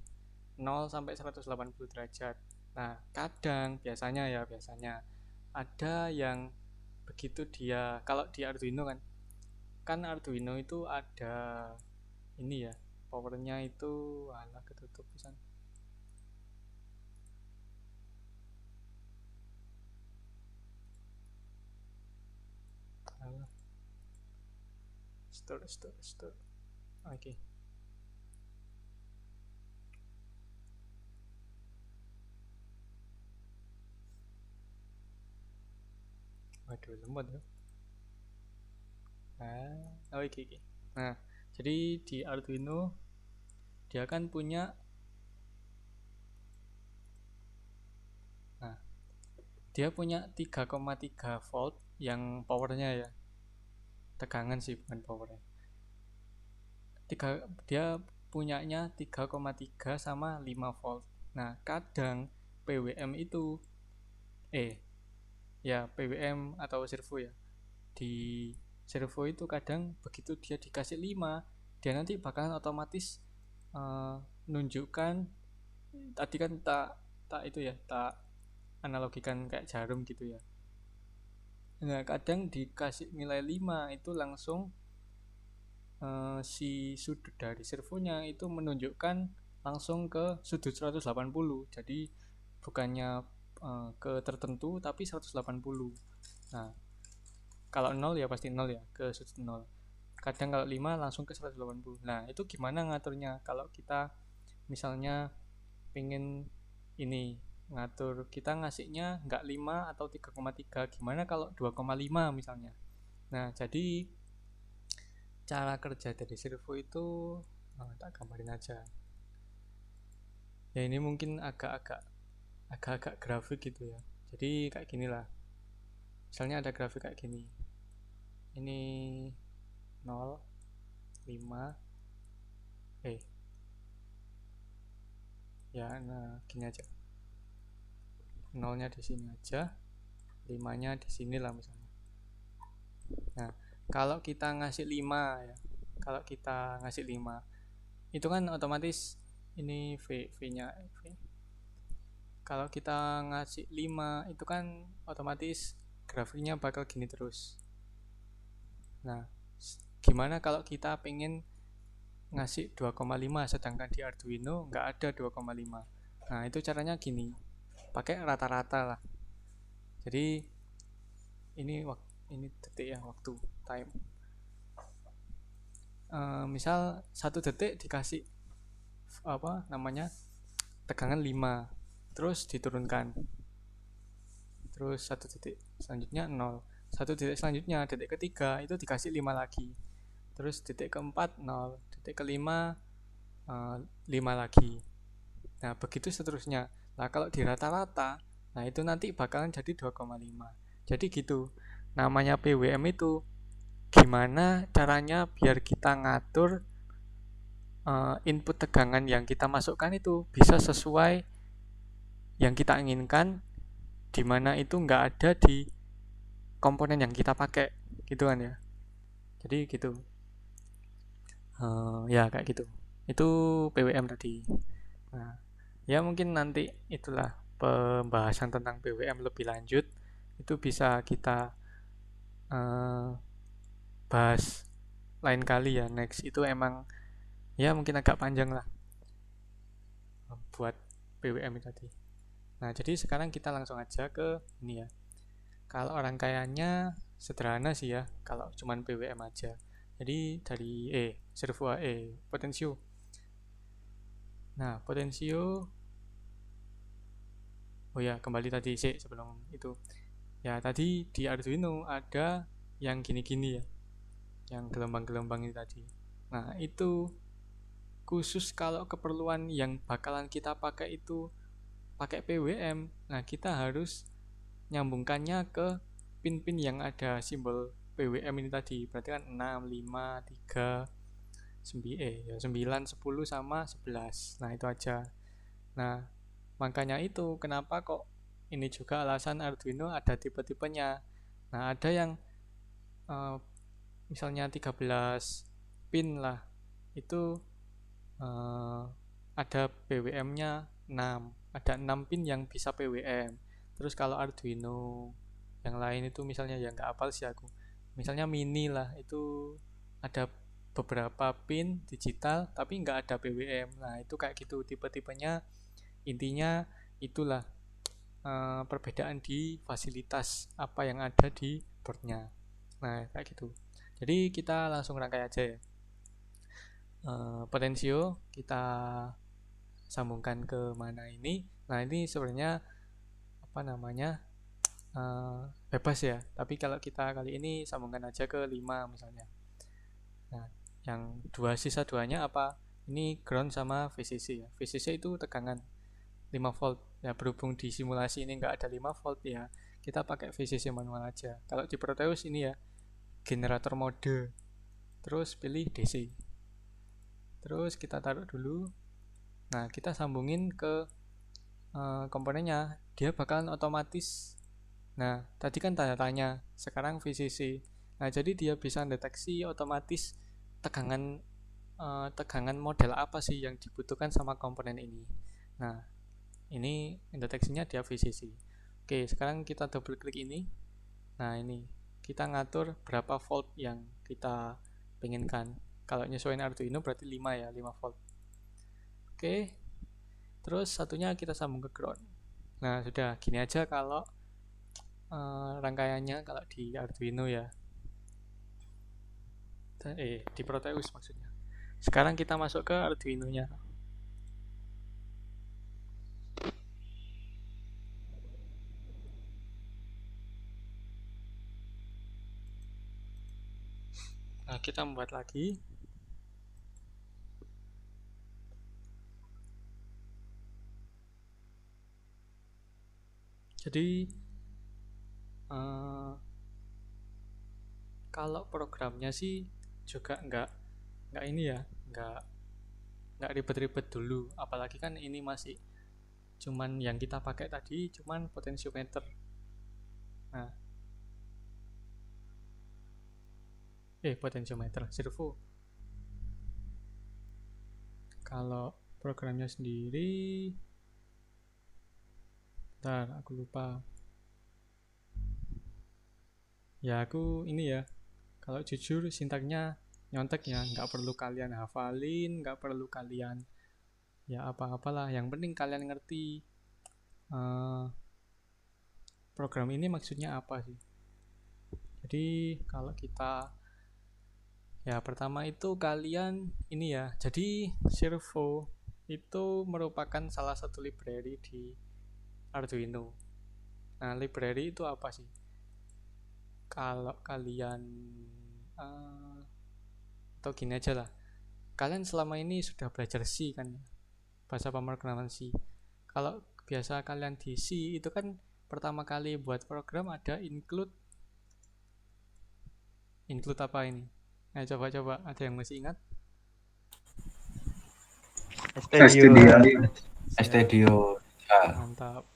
0 sampai 180 derajat. Nah kadang biasanya ada yang begitu dia, kalau di Arduino kan Arduino itu ada ini ya, powernya itu alah ketutup pisan. Alah. Store. Oke. Waduh, lemot ya. Oke. Nah, jadi di Arduino dia kan punya, dia punya 3,3 volt yang powernya ya, tegangan sih bukan powernya. Dia punyanya 3,3 sama 5 volt. Nah kadang PWM itu PWM atau servo ya, di servo itu kadang begitu dia dikasih 5, dia nanti bakalan otomatis nunjukkan, tadi kan tak analogikan kayak jarum gitu ya. Nah kadang dikasih nilai 5 itu langsung si sudut dari servonya itu menunjukkan langsung ke sudut 180. Jadi bukannya ke tertentu tapi 180. Nah kalau 0 ya pasti 0 ya, ke sudut 0. Kadang kalau 5 langsung ke 180. Nah itu gimana ngaturnya kalau kita misalnya pengen ini ngatur, kita ngasihnya nggak 5 atau 3,3, gimana kalau 2,5 misalnya. Nah jadi cara kerja dari servo itu tak gambarin aja ya, ini mungkin agak grafik gitu ya. Jadi kayak gini lah, misalnya ada grafik kayak gini, ini 0, 5 ya, nah gini aja, 0 nya di sini aja, 5 nya di sini lah misalnya. Nah, kalau kita ngasih 5 ya. Kalau kita ngasih 5 itu kan otomatis ini V-nya V. Kalau kita ngasih 5 itu kan otomatis grafiknya bakal gini terus. Nah, gimana kalau kita pengen ngasih 2,5 sedangkan di Arduino nggak ada 2,5. Nah, itu caranya gini. Pakai rata-rata lah. Jadi ini detik ya, waktu time. Misal 1 detik dikasih apa namanya? Tegangan 5. Terus diturunkan. Terus 1 detik selanjutnya 0. 1 detik selanjutnya, detik ketiga itu dikasih 5 lagi. Terus detik keempat 0, detik kelima 5 lagi. Nah, begitu seterusnya. Nah, kalau di rata-rata, nah itu nanti bakalan jadi 2,5. Jadi gitu. Namanya PWM itu gimana caranya biar kita ngatur input tegangan yang kita masukkan itu bisa sesuai yang kita inginkan, dimana itu nggak ada di komponen yang kita pakai, gitu kan ya. Jadi gitu. Ya kayak gitu. Itu PWM tadi. Nah, ya mungkin nanti itulah pembahasan tentang PWM lebih lanjut itu bisa kita bahas lain kali ya. Next itu emang ya mungkin agak panjang lah buat PWM tadi. Nah, jadi sekarang kita langsung aja ke ini ya. Kalau orang kayanya sederhana sih ya, kalau cuman PWM aja. Jadi dari servo potensio. Nah, potensio oh ya, kembali tadi sih sebelum itu. Ya, tadi di Arduino ada yang gini-gini ya. Yang gelombang-gelombang ini tadi. Nah, itu khusus kalau keperluan yang bakalan kita pakai itu pakai PWM. Nah, kita harus nyambungkannya ke pin-pin yang ada simbol PWM ini tadi. Berarti kan 6, 5, 3, 9, 10 sama 11. Nah, itu aja. Nah, makanya itu kenapa kok ini juga alasan Arduino ada tipe-tipenya. Nah, ada yang misalnya 13 pin lah. Itu ada PWM-nya 6. Ada 6 pin yang bisa PWM. Terus kalau Arduino yang lain itu misalnya yang nggak hafal sih aku. Misalnya mini lah, itu ada beberapa pin digital tapi nggak ada PWM. Nah, itu kayak gitu tipe-tipenya. Intinya itulah perbedaan di fasilitas apa yang ada di boardnya. Nah, kayak gitu. Jadi kita langsung rangkai aja ya. Potensio kita sambungkan ke mana ini. Nah, ini sebenarnya apa namanya bebas ya, tapi kalau kita kali ini sambungkan aja ke 5 misalnya. Nah, yang sisa duanya apa? Ini ground sama VCC ya. VCC itu tegangan 5 volt ya, berhubung di simulasi ini nggak ada 5 volt ya, kita pakai VCC manual aja. Kalau di Proteus ini ya generator mode, terus pilih DC, terus kita taruh dulu. Nah, kita sambungin ke komponennya, dia bakalan otomatis. Nah, tadi kan tanya-tanya, sekarang VCC. Nah, jadi dia bisa deteksi otomatis tegangan model apa sih yang dibutuhkan sama komponen ini. Nah, ini deteksinya dia VCC. Oke, sekarang kita double klik ini. Nah, ini kita ngatur berapa volt yang kita penginkan. Kalau nyesuaiin Arduino berarti 5 ya, 5 volt. Oke. Terus satunya kita sambung ke ground. Nah, sudah gini aja kalau rangkaiannya kalau di Arduino ya. Di Proteus maksudnya. Sekarang kita masuk ke Arduino-nya. Nah, kita membuat lagi. Jadi kalau programnya sih juga nggak ini ya, nggak ribet-ribet dulu. Apalagi kan ini masih cuman yang kita pakai tadi cuman potensiometer. Nah, potentiometer servo. Kalau programnya sendiri, bentar aku lupa. Ya aku ini ya, kalau jujur sintaknya nyontek ya, nggak perlu kalian hafalin, nggak perlu kalian ya apa-apalah, yang penting kalian ngerti program ini maksudnya apa sih. Jadi kalau kita ya pertama itu kalian ini ya, jadi servo itu merupakan salah satu library di Arduino. Nah, library itu apa sih? Kalau kalian atau gini aja lah, kalian selama ini sudah belajar C kan ya, bahasa pemrograman C. Kalau biasa kalian di C itu kan pertama kali buat program ada include apa ini? Nah, coba ada yang masih ingat? Studio. Studio. Mantap.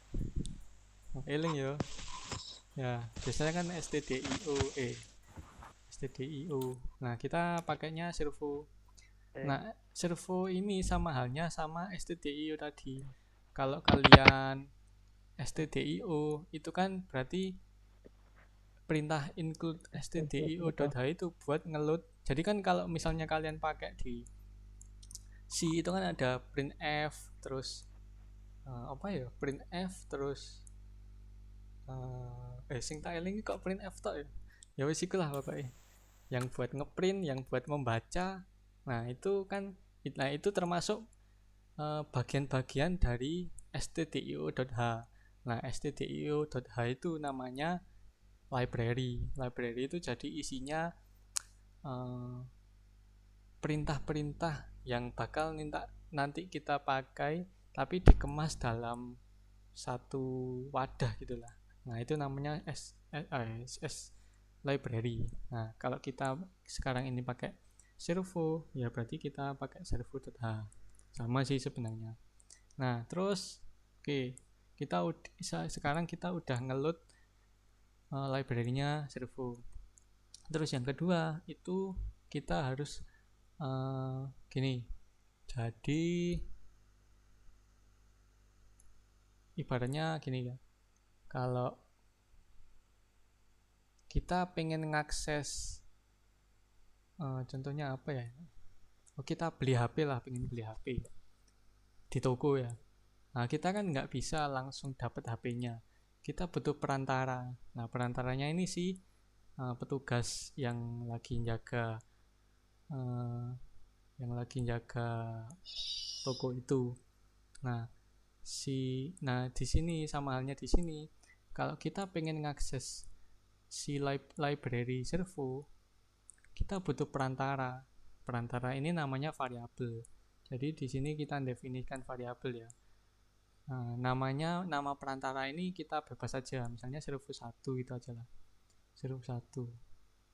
Eling yo. Ya, biasanya kan stdio. Nah, kita pakainya servo. Nah, servo ini sama halnya sama stdio tadi. Kalau kalian stdio itu kan berarti perintah include stdio.h itu buat ngeload. Jadi kan kalau misalnya kalian pakai di C itu kan ada printf terus printf terus sing tak eling kok printf tok ya. Ya wis iku lah pokoknya. Yang buat ngeprint, yang buat membaca. Nah, itu termasuk bagian-bagian dari stdio.h. Nah, stdio.h itu namanya library. Library itu jadi isinya perintah-perintah yang bakal nanti kita pakai tapi dikemas dalam satu wadah gitulah. Nah, itu namanya library. Nah, kalau kita sekarang ini pakai servo, ya berarti kita pakai servo.h. Sama sih sebenarnya. Nah, terus sekarang kita udah ngeload library-nya servo. Terus yang kedua itu kita harus gini. Jadi ibaratnya gini ya. Kalau kita pengen ngakses contohnya apa ya? Kita beli HP lah, pengen beli HP di toko ya. Nah, kita kan nggak bisa langsung dapat HP-nya. Kita butuh perantara. Nah, perantaranya ini sih petugas yang lagi jaga toko itu. Nah, di sini sama halnya di sini. Kalau kita pengen ngakses si library servo, kita butuh perantara. Perantara ini namanya variabel. Jadi di sini kita definisikan variabel ya. Nah, nama perantara ini kita bebas saja. Misalnya servo 1 itu aja lah. Servo 1.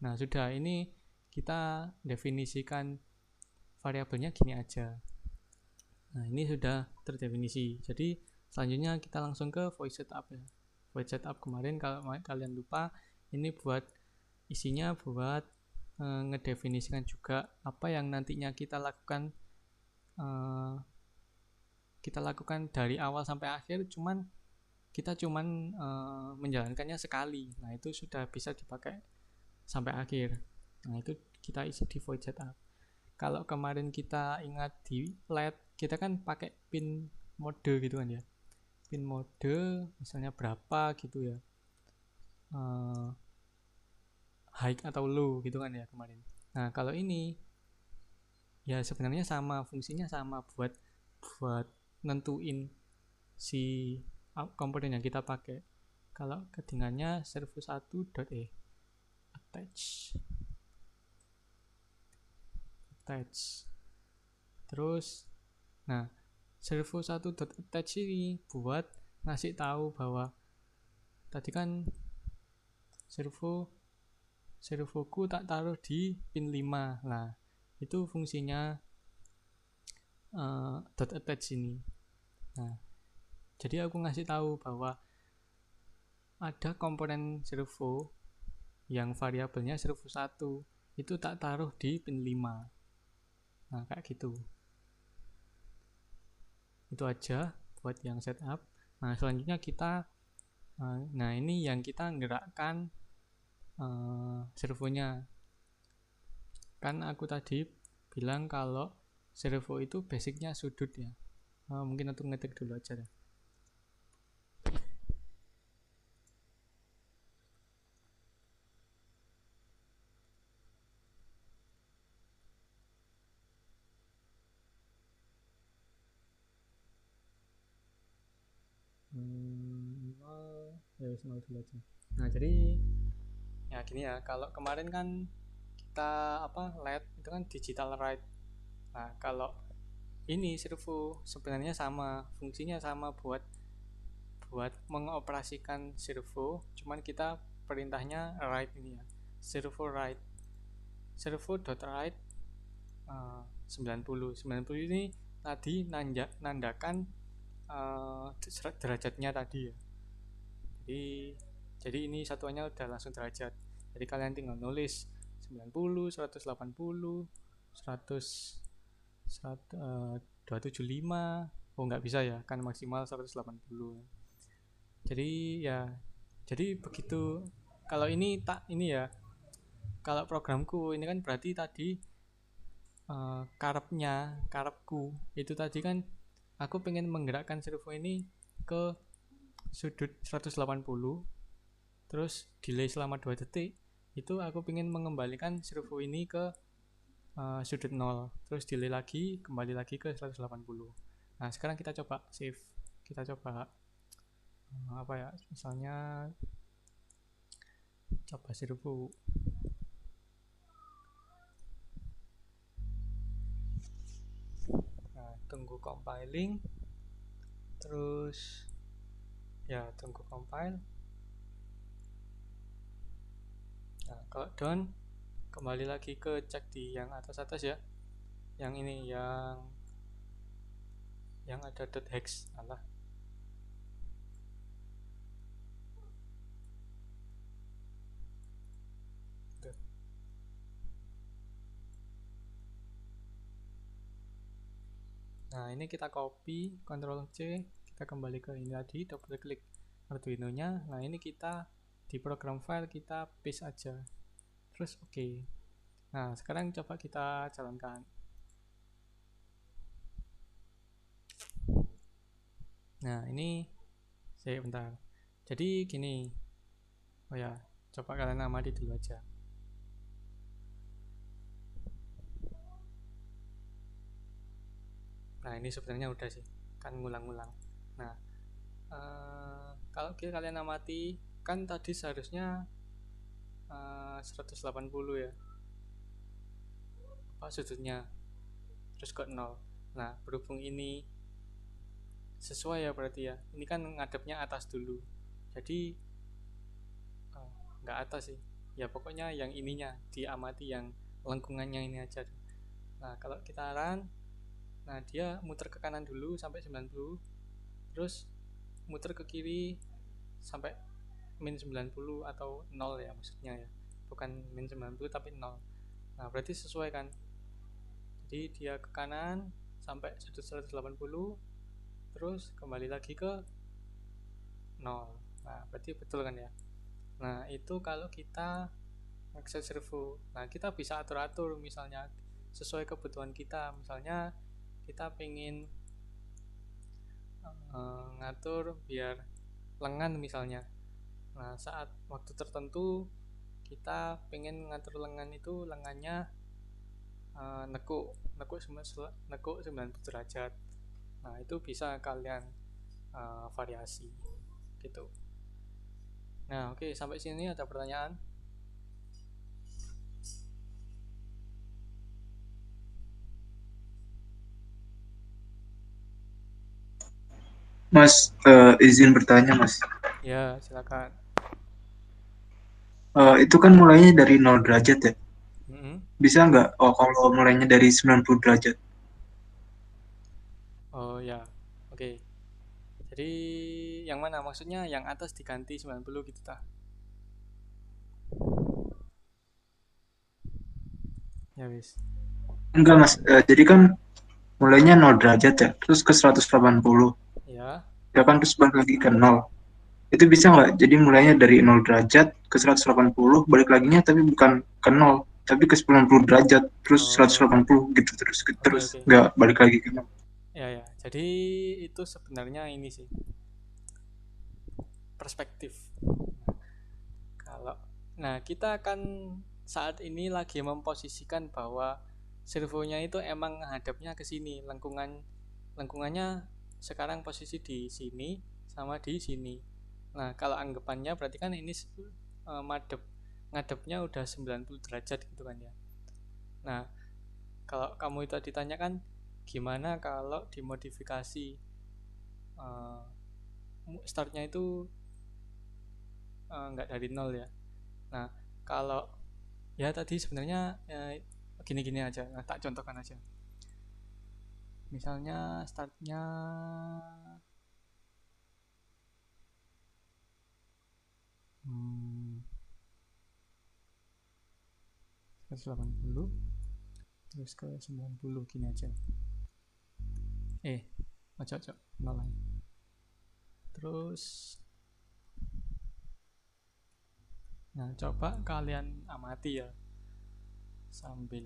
Nah, sudah ini kita definisikan variabelnya gini aja. Nah, ini sudah terdefinisi. Jadi selanjutnya kita langsung ke void setup ya. Void setup kemarin kalau kalian lupa, ini isinya buat ngedefinisikan juga apa yang nantinya kita lakukan dari awal sampai akhir, kita menjalankannya sekali. Nah, itu sudah bisa dipakai sampai akhir. Nah, itu kita isi di void setup. Kalau kemarin kita ingat di LED, kita kan pakai pin mode gitu kan ya. Pin mode misalnya berapa gitu ya. High atau low gitu kan ya kemarin. Nah, kalau ini ya sebenarnya sama, fungsinya sama buat nentuin si komponen yang kita pakai. Kalau ketinggalannya servo1.e attach. Terus servo1.attach ini buat ngasih tahu bahwa tadi kan servoku tak taruh di pin 5. Nah, itu fungsinya .attach ini. Nah, jadi aku ngasih tahu bahwa ada komponen servo yang variabelnya servo 1. itu tak taruh di pin 5. Nah, kayak gitu. Itu aja buat yang setup. Nah, selanjutnya kita nah ini yang kita gerakkan servonya. Kan aku tadi bilang kalau servo itu basicnya sudut ya. Mungkin untuk ngetik dulu aja deh. Ya wis nol dulu aja. Nah, jadi ya gini ya, kalau kemarin kan kita LED itu kan digital write. Nah, kalau ini servo sebenarnya sama, fungsinya sama buat mengoperasikan servo, cuman kita perintahnya write ini ya, servo write, servo.write 90 ini tadi nandakan derajatnya tadi ya. Jadi ini satuannya udah langsung derajat. Jadi kalian tinggal nulis 90, 180, 100, 275. Oh, nggak bisa ya, kan maksimal 180. Jadi begitu. Kalau ini ya, kalau programku ini kan berarti tadi karepku itu tadi kan aku pengen menggerakkan servo ini ke sudut 180, terus delay selama 2 detik. Itu aku pengen mengembalikan servo ini ke sudut 0, terus delay lagi, kembali lagi ke 180. Nah, sekarang kita coba save. Kita coba misalnya coba servo. Nah, tunggu compiling, terus ya tunggu compile. Nah, kalau done, kembali lagi ke cek di yang atas ya, yang ini yang ada .hex. Alah, nah ini kita copy, Ctrl C, kita kembali ke ini tadi, double klik Arduino nya. Nah, ini kita di program file kita paste aja, terus oke. Nah, sekarang coba kita jalankan. Nah, ini bentar. Jadi gini, oh ya, coba kalian amati dulu aja. Nah, ini sebenarnya udah sih, kan ngulang-ngulang. Nah, kalau kalian amati, kan tadi seharusnya 180 ya sudutnya, terus ke 0. Nah, berhubung ini sesuai ya berarti ya, ini kan ngadepnya atas dulu, jadi nggak atas sih ya, pokoknya yang ininya diamati, yang lengkungannya ini aja. Nah, kalau kita run, nah dia muter ke kanan dulu sampai 90, terus muter ke kiri sampai min 90 atau 0 ya maksudnya ya, bukan min 90 tapi 0. Nah, berarti sesuai kan, jadi dia ke kanan sampai 180, terus kembali lagi ke 0. Nah, berarti betul kan ya. Nah, itu kalau kita akses servo. Nah, kita bisa atur-atur misalnya sesuai kebutuhan kita. Misalnya kita pengen ngatur biar lengan misalnya. Nah, saat waktu tertentu kita pengen ngatur lengan itu, lengannya nekuk 90 derajat. Nah, itu bisa kalian variasi gitu. Nah, oke, sampai sini ada pertanyaan? Mas, izin bertanya, Mas. Ya, silakan. Itu kan mulainya dari 0 derajat ya? Bisa nggak kalau mulainya dari 90 derajat? Oh ya, oke. Jadi yang mana maksudnya, yang atas diganti 90 gitu tah? Ya wis. Enggak mas, jadi kan mulainya 0 derajat ya, terus ke 180 Ya. ya kan, terus balik lagi ke 0. Itu bisa nggak? Jadi mulainya dari 0 derajat ke 180, balik laginya tapi bukan ke 0, tapi ke 90 derajat, terus Oh, 180 gitu, terus oke terus oke. nggak balik lagi ke 0. Ya ya. Jadi itu sebenarnya ini sih perspektif. Kalau nah kita akan saat ini lagi memposisikan bahwa servonya itu emang hadapnya ke sini, lengkungannya sekarang posisi di sini sama di sini. Nah, kalau anggapannya berarti kan ini ngadepnya udah 90 derajat gitu kan ya. Nah, kalau kamu itu ditanyakan gimana kalau dimodifikasi eh, startnya itu nggak dari nol ya. Nah, kalau ya tadi sebenarnya gini-gini aja. Nah, tak contohkan aja. Misalnya startnya hmm, 180 terus ke 90 gini aja. Ojo nol lagi. Terus nah, coba kalian amati ya sambil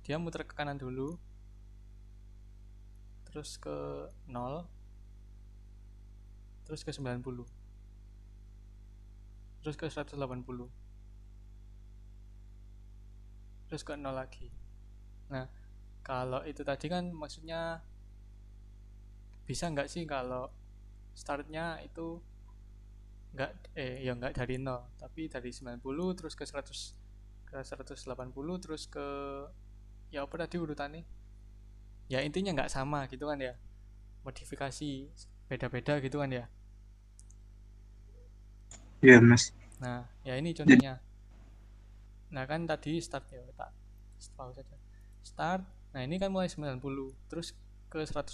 dia muter ke kanan dulu, terus ke 0, terus ke 90, terus ke 180, terus ke 0 lagi. Nah, kalau itu tadi kan maksudnya bisa nggak sih kalau startnya itu nggak dari 0 tapi dari 90 terus ke 100 ke 180 terus ke ya apa tadi urutannya, ya intinya nggak sama gitu kan ya, modifikasi beda-beda gitu kan ya. Iya mas. Nah ya ini Jadi contohnya. Nah kan tadi start ya, tak tahu saja start. Nah ini kan mulai 90 terus ke 180.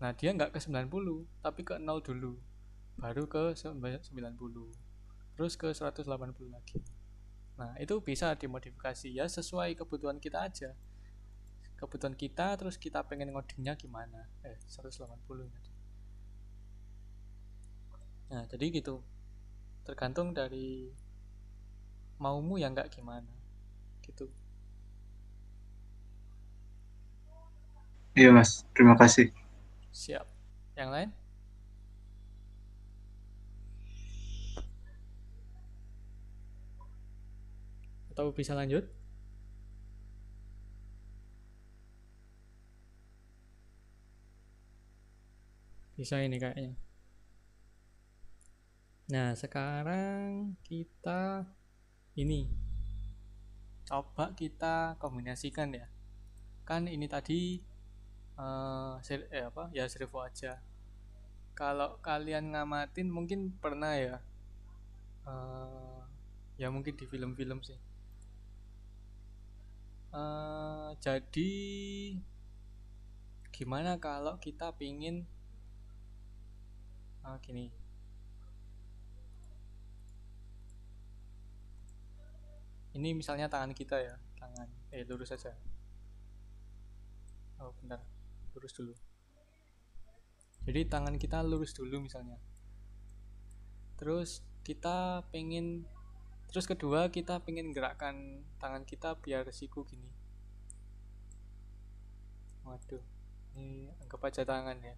Nah dia nggak ke 90 tapi ke 0 dulu baru ke 90 terus ke 180 lagi. Nah itu bisa dimodifikasi ya sesuai kebutuhan kita aja, kebutuhan kita, terus kita pengen ngodingnya gimana 180. Nah jadi gitu, tergantung dari maumu yang nggak gimana gitu. iya mas, terima kasih. Siap. Yang lain atau bisa lanjut? Bisa ini kayaknya. Nah sekarang kita ini coba kita kombinasikan ya. Kan ini tadi apa ya servo aja. Kalau kalian ngamatin mungkin pernah ya, ya mungkin di film-film sih. Jadi gimana kalau kita pingin gini, ini misalnya tangan kita ya, tangan lurus aja. Oh bentar, lurus dulu. Jadi tangan kita lurus dulu misalnya. Terus kita pengen, terus kedua kita pengen gerakkan tangan kita biar siku gini. Waduh, ini anggap aja tangan ya.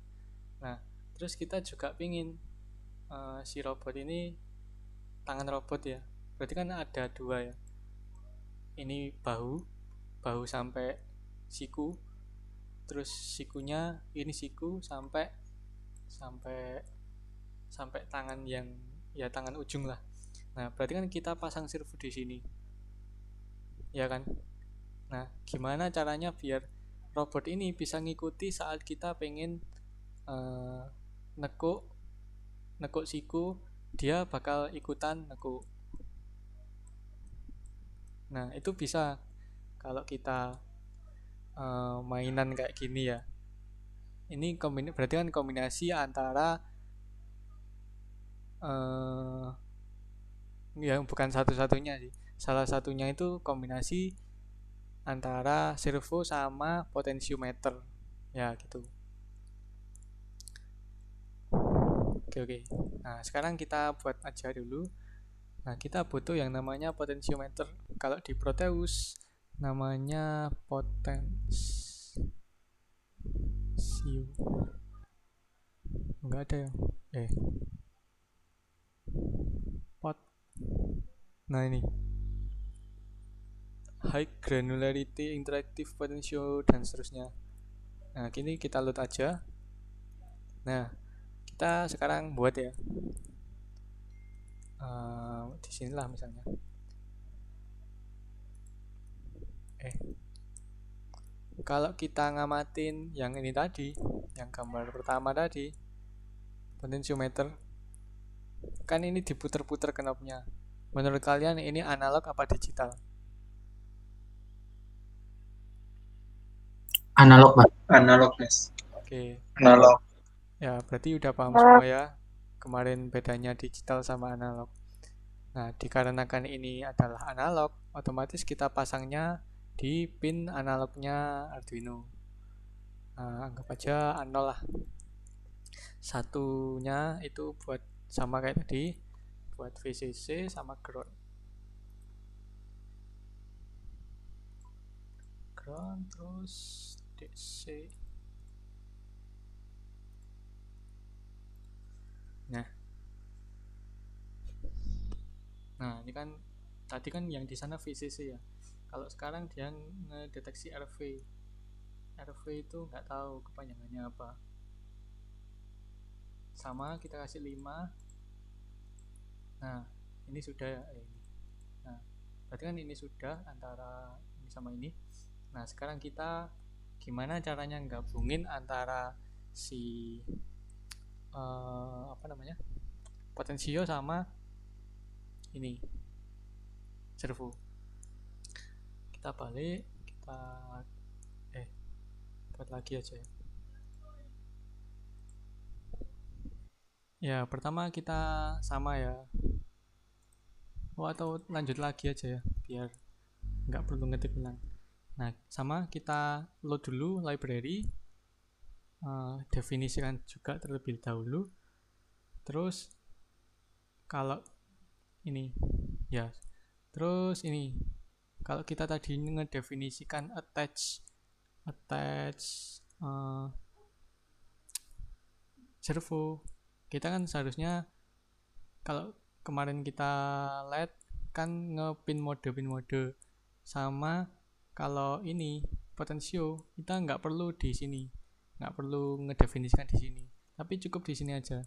Nah, terus kita juga pengen si robot ini tangan robot ya. Berarti kan ada dua ya. Ini bahu sampai siku, terus sikunya ini siku sampai sampai sampai tangan yang ya tangan ujung lah. Nah, berarti kan kita pasang servo di sini, ya kan? Nah, gimana caranya biar robot ini bisa ngikuti saat kita pengen eh, nekuk nekuk siku, dia bakal ikutan nekuk. Nah, itu bisa kalau kita mainan kayak gini ya. Ini berarti kan kombinasi antara ya bukan satu-satunya sih, salah satunya itu kombinasi antara servo sama potentiometer ya gitu. Oke. Nah sekarang kita buat aja dulu. Nah kita butuh yang namanya potentiometer. Kalau di Proteus namanya potensio, enggak ada ya, pot, nah ini high granularity interactive potential dan seterusnya. Nah kini kita load aja. Nah kita sekarang buat ya, di sinilah misalnya. Kalau kita ngamatin yang ini tadi, yang gambar pertama tadi, potentiometer, kan ini diputer-puter knobnya. Menurut kalian ini analog apa digital? Analog, Pak. Analog, Mas. Oke, Analog. ya berarti udah paham semua ya kemarin bedanya digital sama analog. Nah, dikarenakan ini adalah analog, otomatis kita pasangnya di pin analognya Arduino. Nah, anggap aja 0 lah. Satunya itu buat sama kayak tadi, buat VCC sama ground. Ground terus DC. Nah, ini kan tadi kan yang di sana VCC ya. Kalau sekarang dia ngedeteksi RV. RV itu nggak tahu kepanjangannya apa. Sama kita kasih 5. Nah, ini sudah ya ini. Nah, berarti kan ini sudah antara ini sama ini. Nah, sekarang kita gimana caranya gabungin antara si potensio sama ini servo. Kita balik, kita buat lagi aja ya. Ya pertama kita sama ya, atau lanjut lagi aja ya biar nggak perlu ngetik ulang. Nah sama, kita load dulu library, definisikan juga terlebih dahulu. Terus kalau ini ya, terus ini kalau kita tadi ngedefinisikan attach servo, kita kan seharusnya kalau kemarin kita LED kan ngepin mode sama. Kalau ini potensio kita nggak perlu di sini, nggak perlu ngedefinisikan di sini, tapi cukup di sini aja.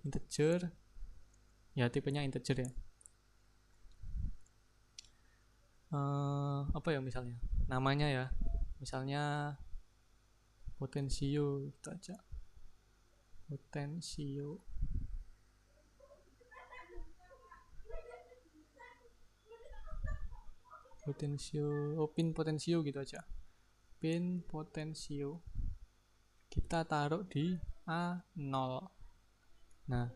Integer ya, tipenya integer ya. Apa ya misalnya namanya ya, misalnya potensio itu aja, potensio. Pin potensio gitu aja, pin potensio kita taruh di A0. Nah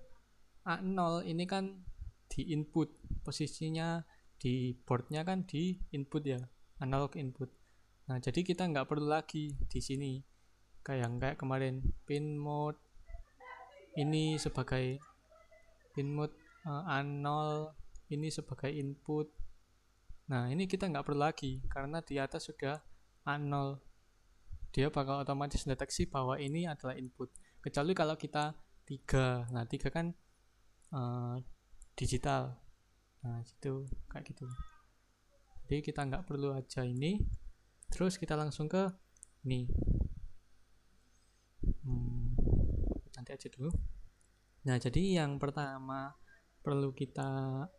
A0 ini kan di input, posisinya di boardnya kan di input ya, analog input. Nah jadi kita nggak perlu lagi di sini kayak kemarin pin mode ini sebagai pin mode A0 ini sebagai input. Nah ini kita nggak perlu lagi karena di atas sudah A0, dia bakal otomatis deteksi bahwa ini adalah input. Kecuali kalau kita 3, nah 3 kan digital. Nah itu kayak gitu. Jadi kita nggak perlu aja ini. Terus kita langsung ke ini. Nanti aja dulu. Nah jadi yang pertama perlu kita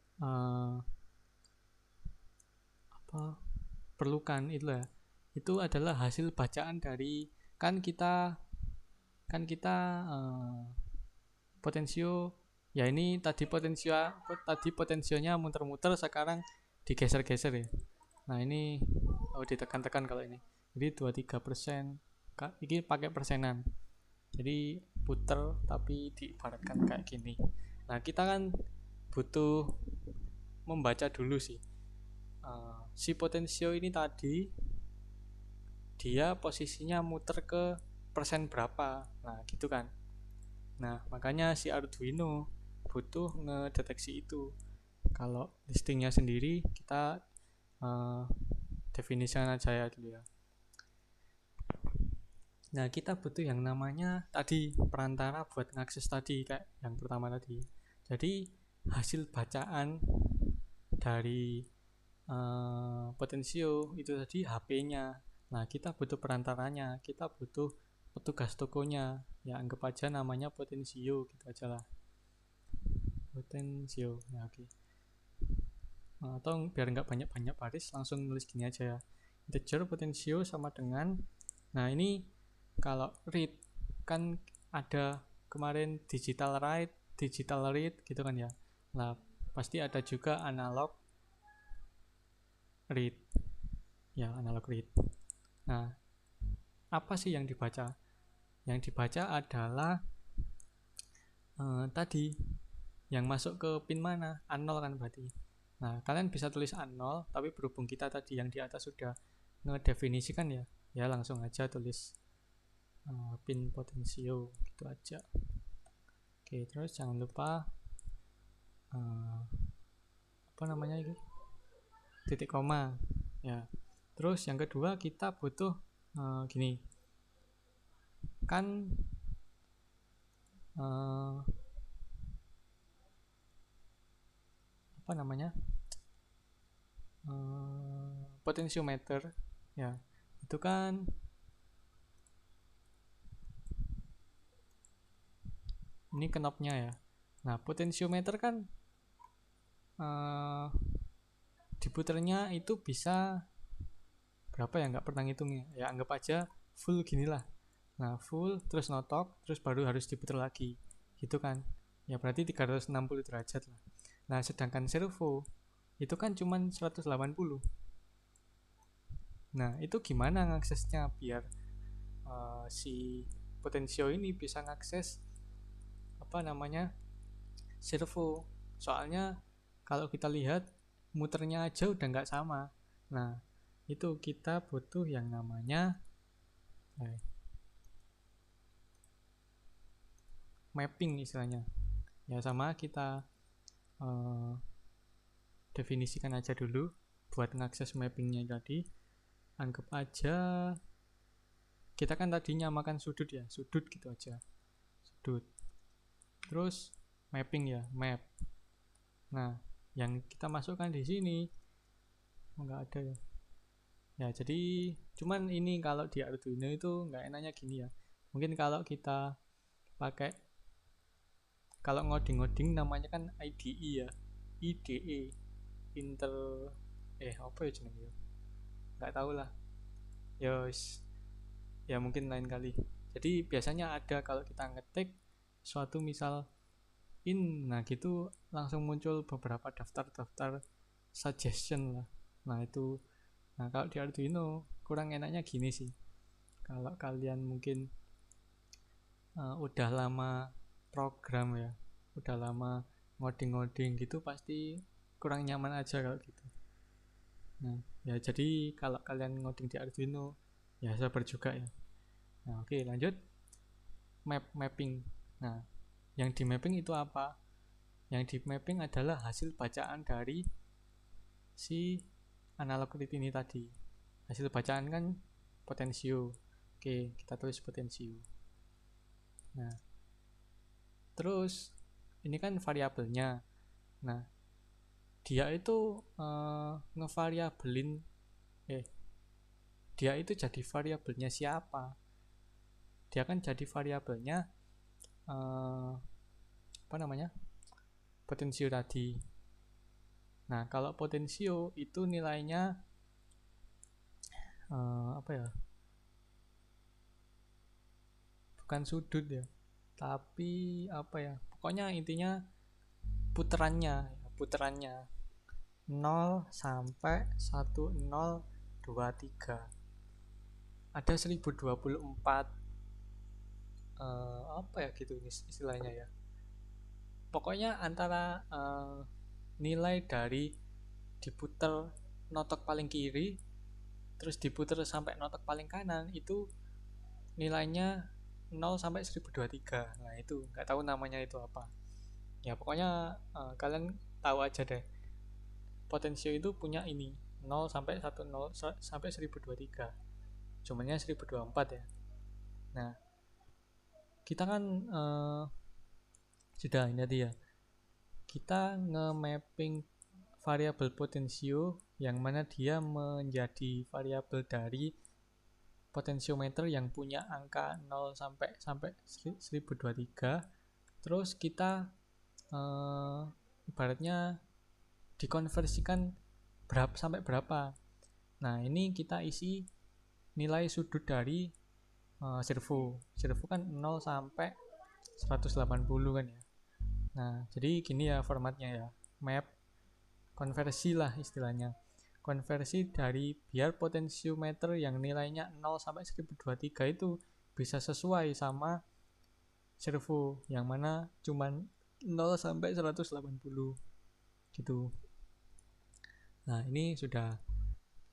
perlukan itu adalah hasil bacaan dari kan kita potensio ya. Ini tadi potensionya muter-muter, sekarang digeser-geser ya. Nah ini ditekan-tekan kalau ini, jadi 23%. Ini pakai persenan, jadi puter tapi diibaratkan kayak gini. Nah kita kan butuh membaca dulu sih. Si potensio ini tadi dia posisinya muter ke persen berapa, nah gitu kan. Nah makanya si Arduino butuh ngedeteksi itu. Kalau listingnya sendiri kita definisikan aja ya dulu ya. Nah kita butuh yang namanya tadi perantara buat ngakses tadi kayak yang pertama tadi. Jadi hasil bacaan dari potensio itu tadi HP-nya. Nah kita butuh perantaranya, kita butuh petugas tokonya. Ya anggap aja namanya potensio gitu aja lah. Potensio, ya oke. Atau biar nggak banyak-banyak baris langsung nulis gini aja ya. Integer potensio sama dengan, nah ini kalau read kan ada kemarin digital write, digital read gitu kan ya. Nah pasti ada juga analog read, ya analog read. Nah apa sih yang dibaca? Yang dibaca adalah tadi yang masuk ke pin mana? A0 kan berarti. Nah kalian bisa tulis A0, tapi berhubung kita tadi yang di atas sudah ngedefinisikan ya, ya langsung aja tulis pin potensio gitu aja. Oke, terus jangan lupa apa namanya ini, titik koma ya. Terus yang kedua kita butuh gini kan apa namanya potensiometer ya, itu kan ini knobnya ya. Nah potensiometer kan diputernya itu bisa berapa ya, nggak pernah ngitungnya ya, anggap aja full gini lah. Nah full terus notok terus baru harus diputer lagi gitu kan ya, berarti 360 derajat lah. Nah sedangkan servo itu kan cuman 180. Nah itu gimana ngaksesnya biar si potensio ini bisa ngakses apa namanya servo. Soalnya kalau kita lihat muternya aja udah nggak sama. Nah itu kita butuh yang namanya mapping istilahnya ya. Sama kita definisikan aja dulu buat ngakses mappingnya tadi. Anggap aja kita kan tadi nyamakan sudut ya, sudut gitu aja, sudut. Terus mapping ya, map. Nah yang kita masukkan di sini nggak ada ya. Ya jadi cuman ini kalau di Arduino itu nggak enaknya gini ya. Mungkin kalau kita pakai, kalau ngoding-ngoding namanya kan IDE ya, IDE, Intel apa ya jenengnya, nggak tahu lah ya mungkin lain kali. Jadi biasanya ada kalau kita ngetik suatu misal nah gitu langsung muncul beberapa daftar suggestion lah. Nah itu, nah kalau di Arduino kurang enaknya gini sih. Kalau kalian mungkin udah lama program ya, udah lama ngoding gitu, pasti kurang nyaman aja kalau gitu. Nah ya jadi kalau kalian ngoding di Arduino ya sabar juga ya. Nah oke, lanjut mapping. Nah yang di mapping itu apa? Yang di mapping adalah hasil bacaan dari si analog read ini tadi. Hasil bacaan kan potensio. Oke, kita tulis potensio. Nah terus ini kan variabelnya. Nah dia itu ngevariabelin dia itu jadi variabelnya siapa? Dia kan jadi variabelnya apa namanya, potensio tadi. Nah kalau potensio itu nilainya apa ya, bukan sudut ya, tapi apa ya, pokoknya intinya puterannya 0 sampai 1023. Ada 1024 apa ya gitu istilahnya ya. Pokoknya antara nilai dari diputer notok paling kiri terus diputer sampai notok paling kanan itu nilainya 0 sampai 1023. Nah itu nggak tahu namanya itu apa ya, pokoknya kalian tahu aja deh, potensio itu punya ini 0 sampai 10 sampai 1023, cumannya 1024 ya. Nah kita kan sudah ini tadi ya, kita nge-mapping variabel potensio yang mana dia menjadi variabel dari potensiometer yang punya angka 0 sampai 1023. Terus kita ibaratnya dikonversikan berapa sampai berapa. Nah, ini kita isi nilai sudut dari servo. Servo kan 0 sampai 180 kan ya. Nah, jadi gini ya formatnya ya. Map konversi lah istilahnya. Konversi dari biar potensiometer yang nilainya 0 sampai 1023 itu bisa sesuai sama servo yang mana cuman 0 sampai 180 gitu. Nah, ini sudah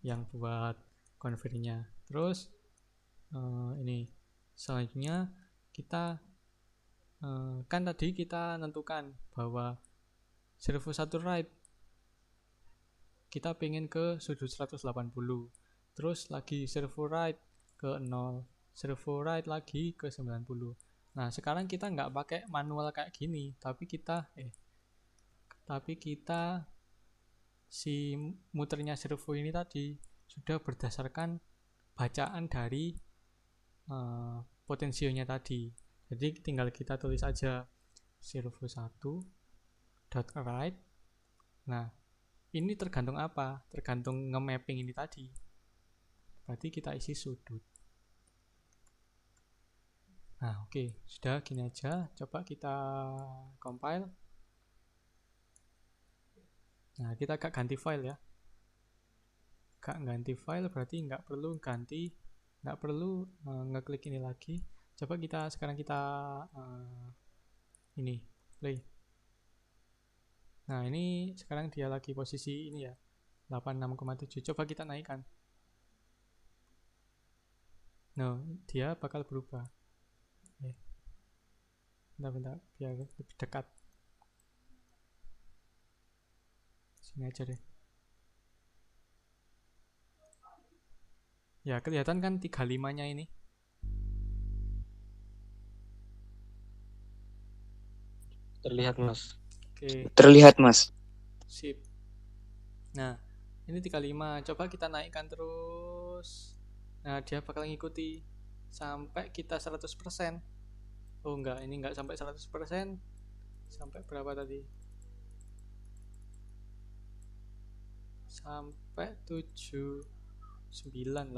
yang buat konversinya. Terus ini selanjutnya kita kan tadi kita tentukan bahwa servo satu right kita pengen ke sudut 180, terus lagi servo right ke 0, servo right lagi ke 90. Nah sekarang kita nggak pakai manual kayak gini, tapi kita si muternya servo ini tadi sudah berdasarkan bacaan dari potensionya tadi. Jadi tinggal kita tulis aja servo 1 dot right. Nah ini tergantung apa? Tergantung nge-mapping ini tadi. Berarti kita isi sudut. Nah, oke. Sudah gini aja. Coba kita compile. Nah, kita gak ganti file ya. Gak ganti file berarti nggak perlu ngeklik ini lagi. Coba sekarang kita ini play. Nah ini sekarang dia lagi posisi ini ya 86,7. Coba kita naikkan. Nah dia bakal berubah. Bentar biar lebih dekat. Sini aja deh. Ya kelihatan kan 35-nya ini. Terlihat mas. Oke. Terlihat mas. Sip. Nah ini 35. Coba kita naikkan terus. Nah dia bakal ngikuti sampai kita 100%. Oh enggak, ini enggak sampai 100%. Sampai berapa tadi? Sampai 79, 80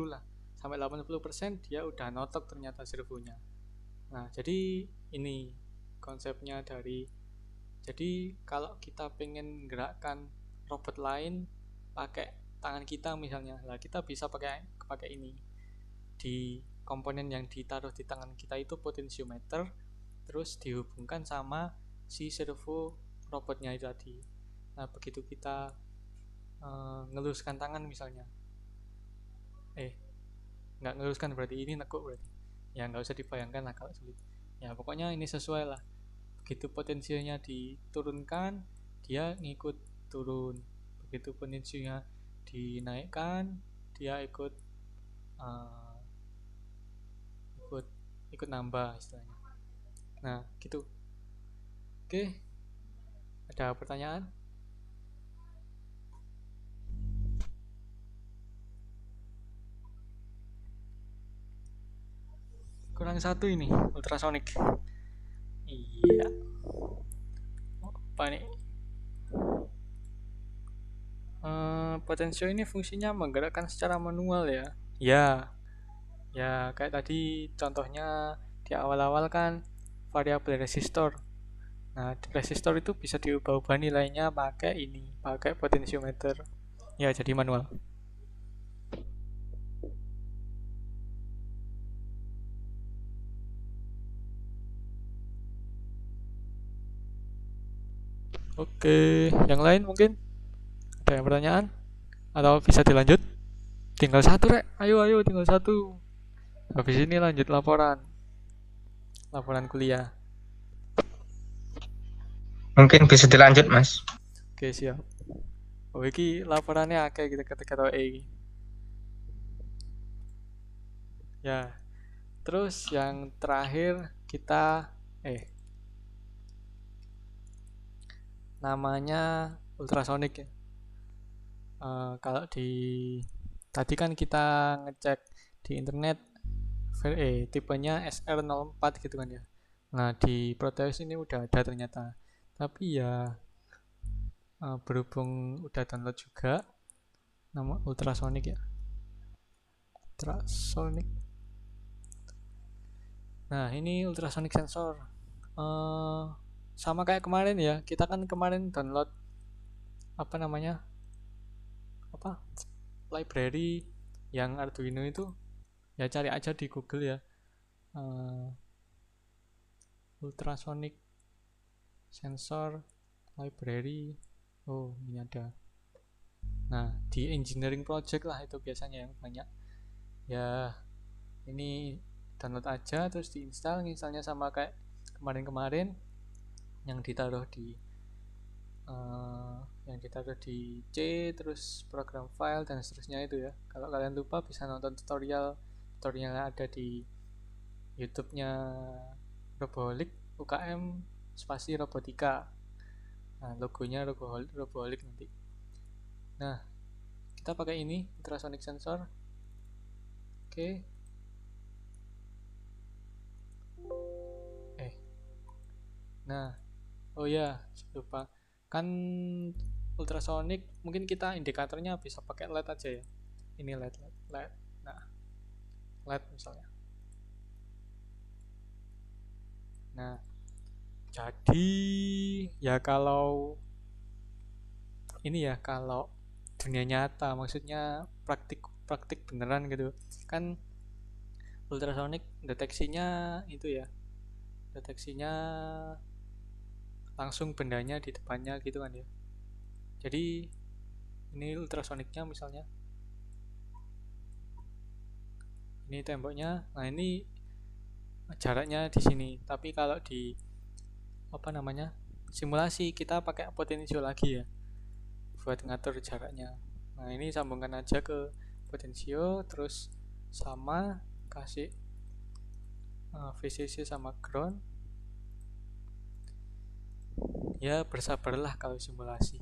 lah. Sampai 80% dia udah notok ternyata servonya. Nah jadi ini konsepnya jadi kalau kita pengen gerakkan robot lain pakai tangan kita misalnya, lah kita bisa pakai ini. Di komponen yang ditaruh di tangan kita itu potensiometer, terus dihubungkan sama si servo robotnya itu tadi. Nah begitu kita ngeluskan tangan misalnya, nggak ngeluskan berarti ini nekuk berarti. Ya nggak usah dibayangkan lah kalau sulit. Ya pokoknya ini sesuai lah. Begitu potensinya diturunkan, dia ngikut turun. Begitu potensinya dinaikkan, dia ikut nambah istilahnya. Nah gitu. Oke, ada pertanyaan? Kurang satu ini ultrasonic. Iya. Apa nih? Potensio ini fungsinya menggerakkan secara manual ya. Ya kayak tadi contohnya di awal-awal kan variabel resistor. Nah resistor itu bisa diubah-ubah nilainya pakai potensiometer. Ya jadi manual. Oke, yang lain mungkin ada yang pertanyaan atau bisa dilanjut? Tinggal satu rek, ayo tinggal satu. Habis ini lanjut laporan kuliah. Mungkin bisa dilanjut, Mas. Oke siap. Oh iki laporannya akeh kita kata iki. Ya, terus yang terakhir kita namanya ultrasonic ya. Kalau di tadi kan kita ngecek di internet tipenya SR04 gitu kan ya. Nah, di Proteus ini udah ada ternyata. Tapi ya berhubung udah download juga nama ultrasonic ya. Ultrasonic. Nah, ini ultrasonic sensor. Sama kayak kemarin ya. Kita kan kemarin download apa namanya? Library yang Arduino itu ya cari aja di Google ya. Ultrasonic sensor library. Oh, ini ada. Nah, di engineering project lah itu biasanya yang banyak. Ya, ini download aja terus diinstal. Misalnya sama kayak kemarin-kemarin yang ditaruh di C, terus program file dan seterusnya itu ya. Kalau kalian lupa bisa nonton tutorialnya ada di YouTube-nya Roboholic UKM spasi robotika. Nah, logonya Roboholic nanti. Nah, kita pakai ini ultrasonic sensor. Oke. Nah, oh ya, lupa. Kan ultrasonic mungkin kita indikatornya bisa pakai LED aja ya. Ini LED. Nah, LED misalnya. Nah, jadi ya kalau ini ya kalau dunia nyata maksudnya praktik beneran gitu kan ultrasonic deteksinya langsung bendanya di depannya gitu kan ya. Jadi ini ultrasonicnya misalnya ini temboknya, nah ini jaraknya di sini. Tapi kalau di simulasi kita pakai potensio lagi ya buat ngatur jaraknya. Nah ini sambungkan aja ke potensio terus sama kasih VCC sama ground. Ya bersabarlah kalau simulasi.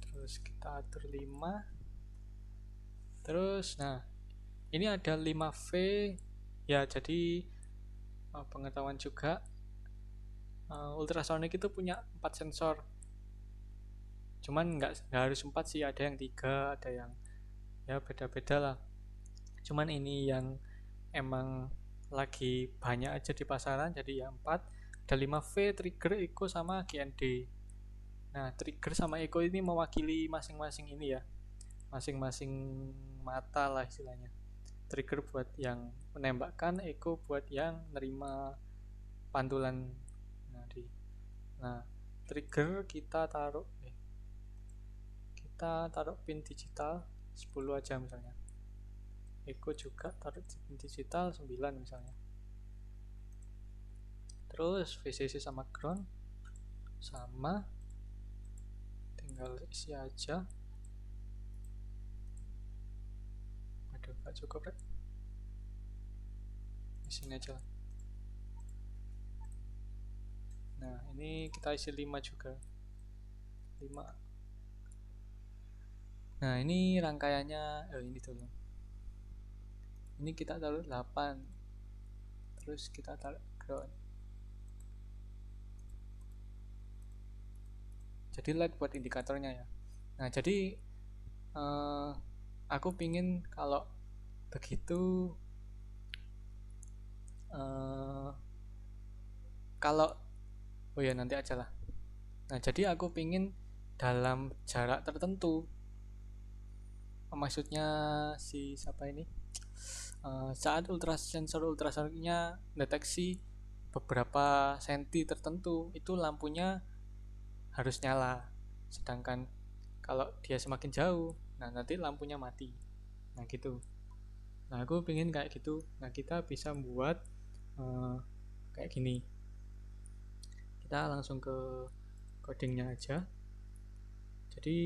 Terus kita atur 5. Terus nah ini ada 5V ya, jadi pengetahuan juga ultrasonic itu punya 4 sensor. Cuman nggak harus 4 sih, ada yang 3, ada yang ya beda-beda lah. Cuman ini yang emang lagi banyak aja di pasaran jadi ya 4. Ada 5V, trigger, echo sama GND. Nah, trigger sama echo ini mewakili masing-masing ini ya. Masing-masing mata lah istilahnya. Trigger buat yang menembakkan, echo buat yang nerima pantulan. Nah, trigger kita taruh pin digital 10 aja misalnya. Echo juga taruh pin digital 9 misalnya. Terus VCC sama ground sama, tinggal isi aja. Aduh, gak cukup rek. Isinya aja. Nah, ini kita isi 5 juga. 5. Nah, ini rangkaiannya ini dulu. Ini kita taruh 8. Terus kita taruh ground. Jadi LED buat indikatornya ya. Nah, jadi aku pingin kalau begitu nanti aja lah. Nah, jadi aku pingin dalam jarak tertentu, maksudnya si siapa ini saat ultrasonicnya deteksi beberapa senti tertentu itu lampunya harus nyala, sedangkan kalau dia semakin jauh, nah nanti lampunya mati. Nah gitu. Nah aku pengen kayak gitu. Nah kita bisa buat kayak gini. Kita langsung ke codingnya aja. Jadi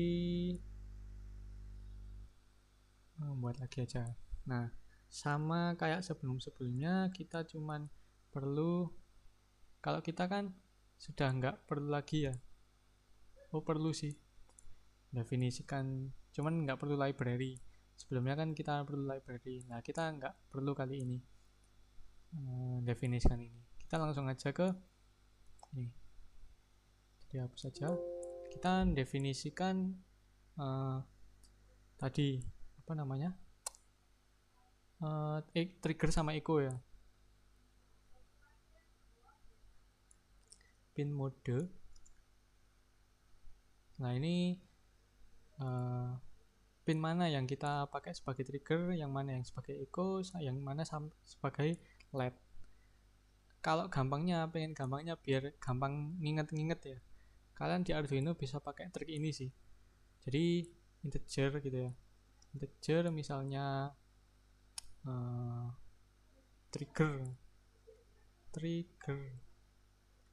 buat lagi aja. Nah sama kayak sebelum-sebelumnya, kita cuman perlu, kalau kita kan sudah nggak perlu lagi ya. Oh perlu sih, definisikan, cuman nggak perlu library. Sebelumnya kan kita perlu library. Nah kita nggak perlu kali ini definisikan ini. Kita langsung aja ke ini. Jadi hapus saja. Kita definisikan tadi apa namanya, trigger sama echo ya. Pin mode. Nah ini pin mana yang kita pakai sebagai trigger, yang mana yang sebagai echo, yang mana sebagai LED. Kalau gampangnya, pengen gampangnya biar gampang nginget-nginget ya, kalian di Arduino bisa pakai trik ini sih. Jadi integer gitu ya, integer misalnya trigger.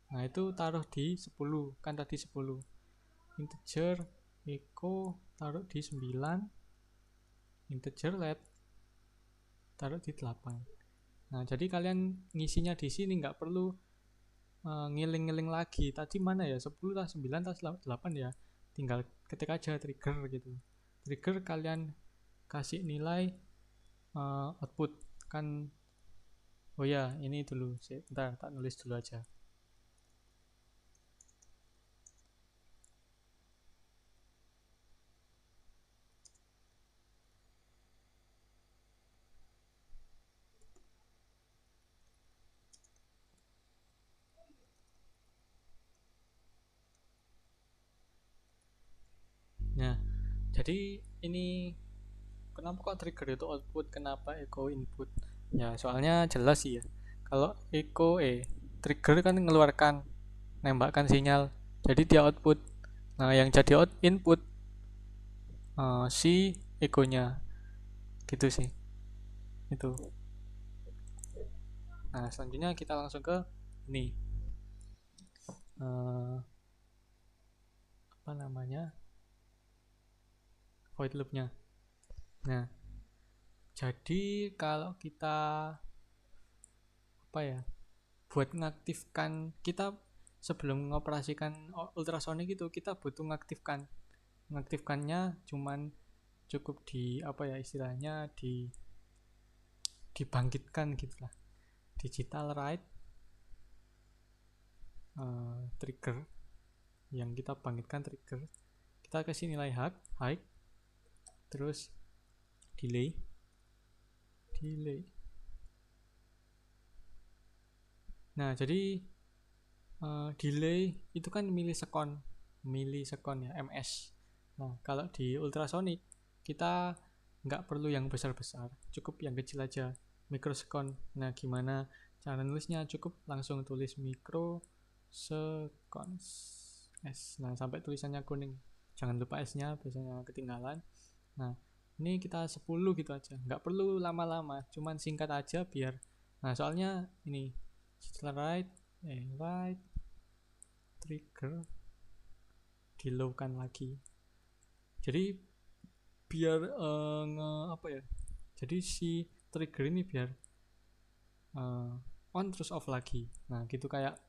Nah itu taruh di 10, kan tadi 10. Integer echo taruh di 9, integer LED taruh di 8. Nah jadi kalian ngisinya di sini nggak perlu ngiling-ngiling lagi tadi mana ya, 10 lah, 9 lah, 8 ya, tinggal ketik aja trigger gitu. Trigger kalian kasih nilai output kan. Oh ya ini dulu, bentar tak nulis dulu aja. Nah, jadi ini kenapa kok trigger itu output, kenapa echo input? Ya, soalnya jelas sih ya. Kalau echo trigger kan mengeluarkan, nembakkan sinyal. Jadi dia output. Nah, yang jadi input si echo-nya. Gitu sih. Itu. Nah, selanjutnya kita langsung ke ini. Apa namanya? Void loop-nya. Nah, jadi kalau kita apa ya, buat mengaktifkan, kita sebelum mengoperasikan ultrasonic itu kita butuh mengaktifkannya cuman cukup di apa ya istilahnya, dibangkitkan gitulah, digital write trigger, yang kita bangkitkan trigger, kita kasih nilai high, terus delay. Nah jadi delay itu kan milisekon ya, ms. Nah kalau di ultrasonic kita nggak perlu yang besar-besar, cukup yang kecil aja, mikrosekon. Nah gimana cara nulisnya? Cukup langsung tulis mikrosekon s. Nah sampai tulisannya kuning, jangan lupa s nya, biasanya ketinggalan. Nah ini kita 10 gitu aja, nggak perlu lama-lama, cuman singkat aja biar. Nah soalnya ini setelah write trigger di low kan lagi, jadi biar apa ya, jadi si trigger ini biar on terus off lagi. Nah gitu, kayak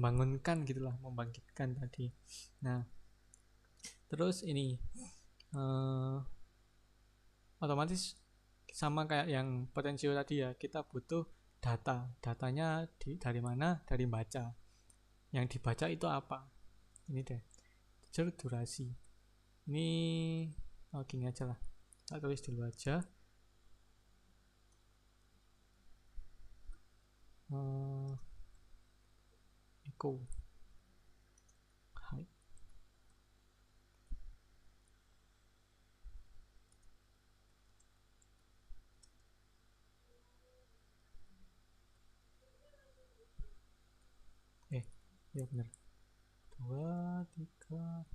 membangunkan gitulah, membangkitkan tadi. Nah terus ini otomatis sama kayak yang potensio tadi ya, kita butuh datanya dari mana? Dari baca. Yang dibaca itu apa? Ini deh, durasi. Ini gini aja lah, kita tulis dulu aja. Echo high. Ya bener. 2, 3.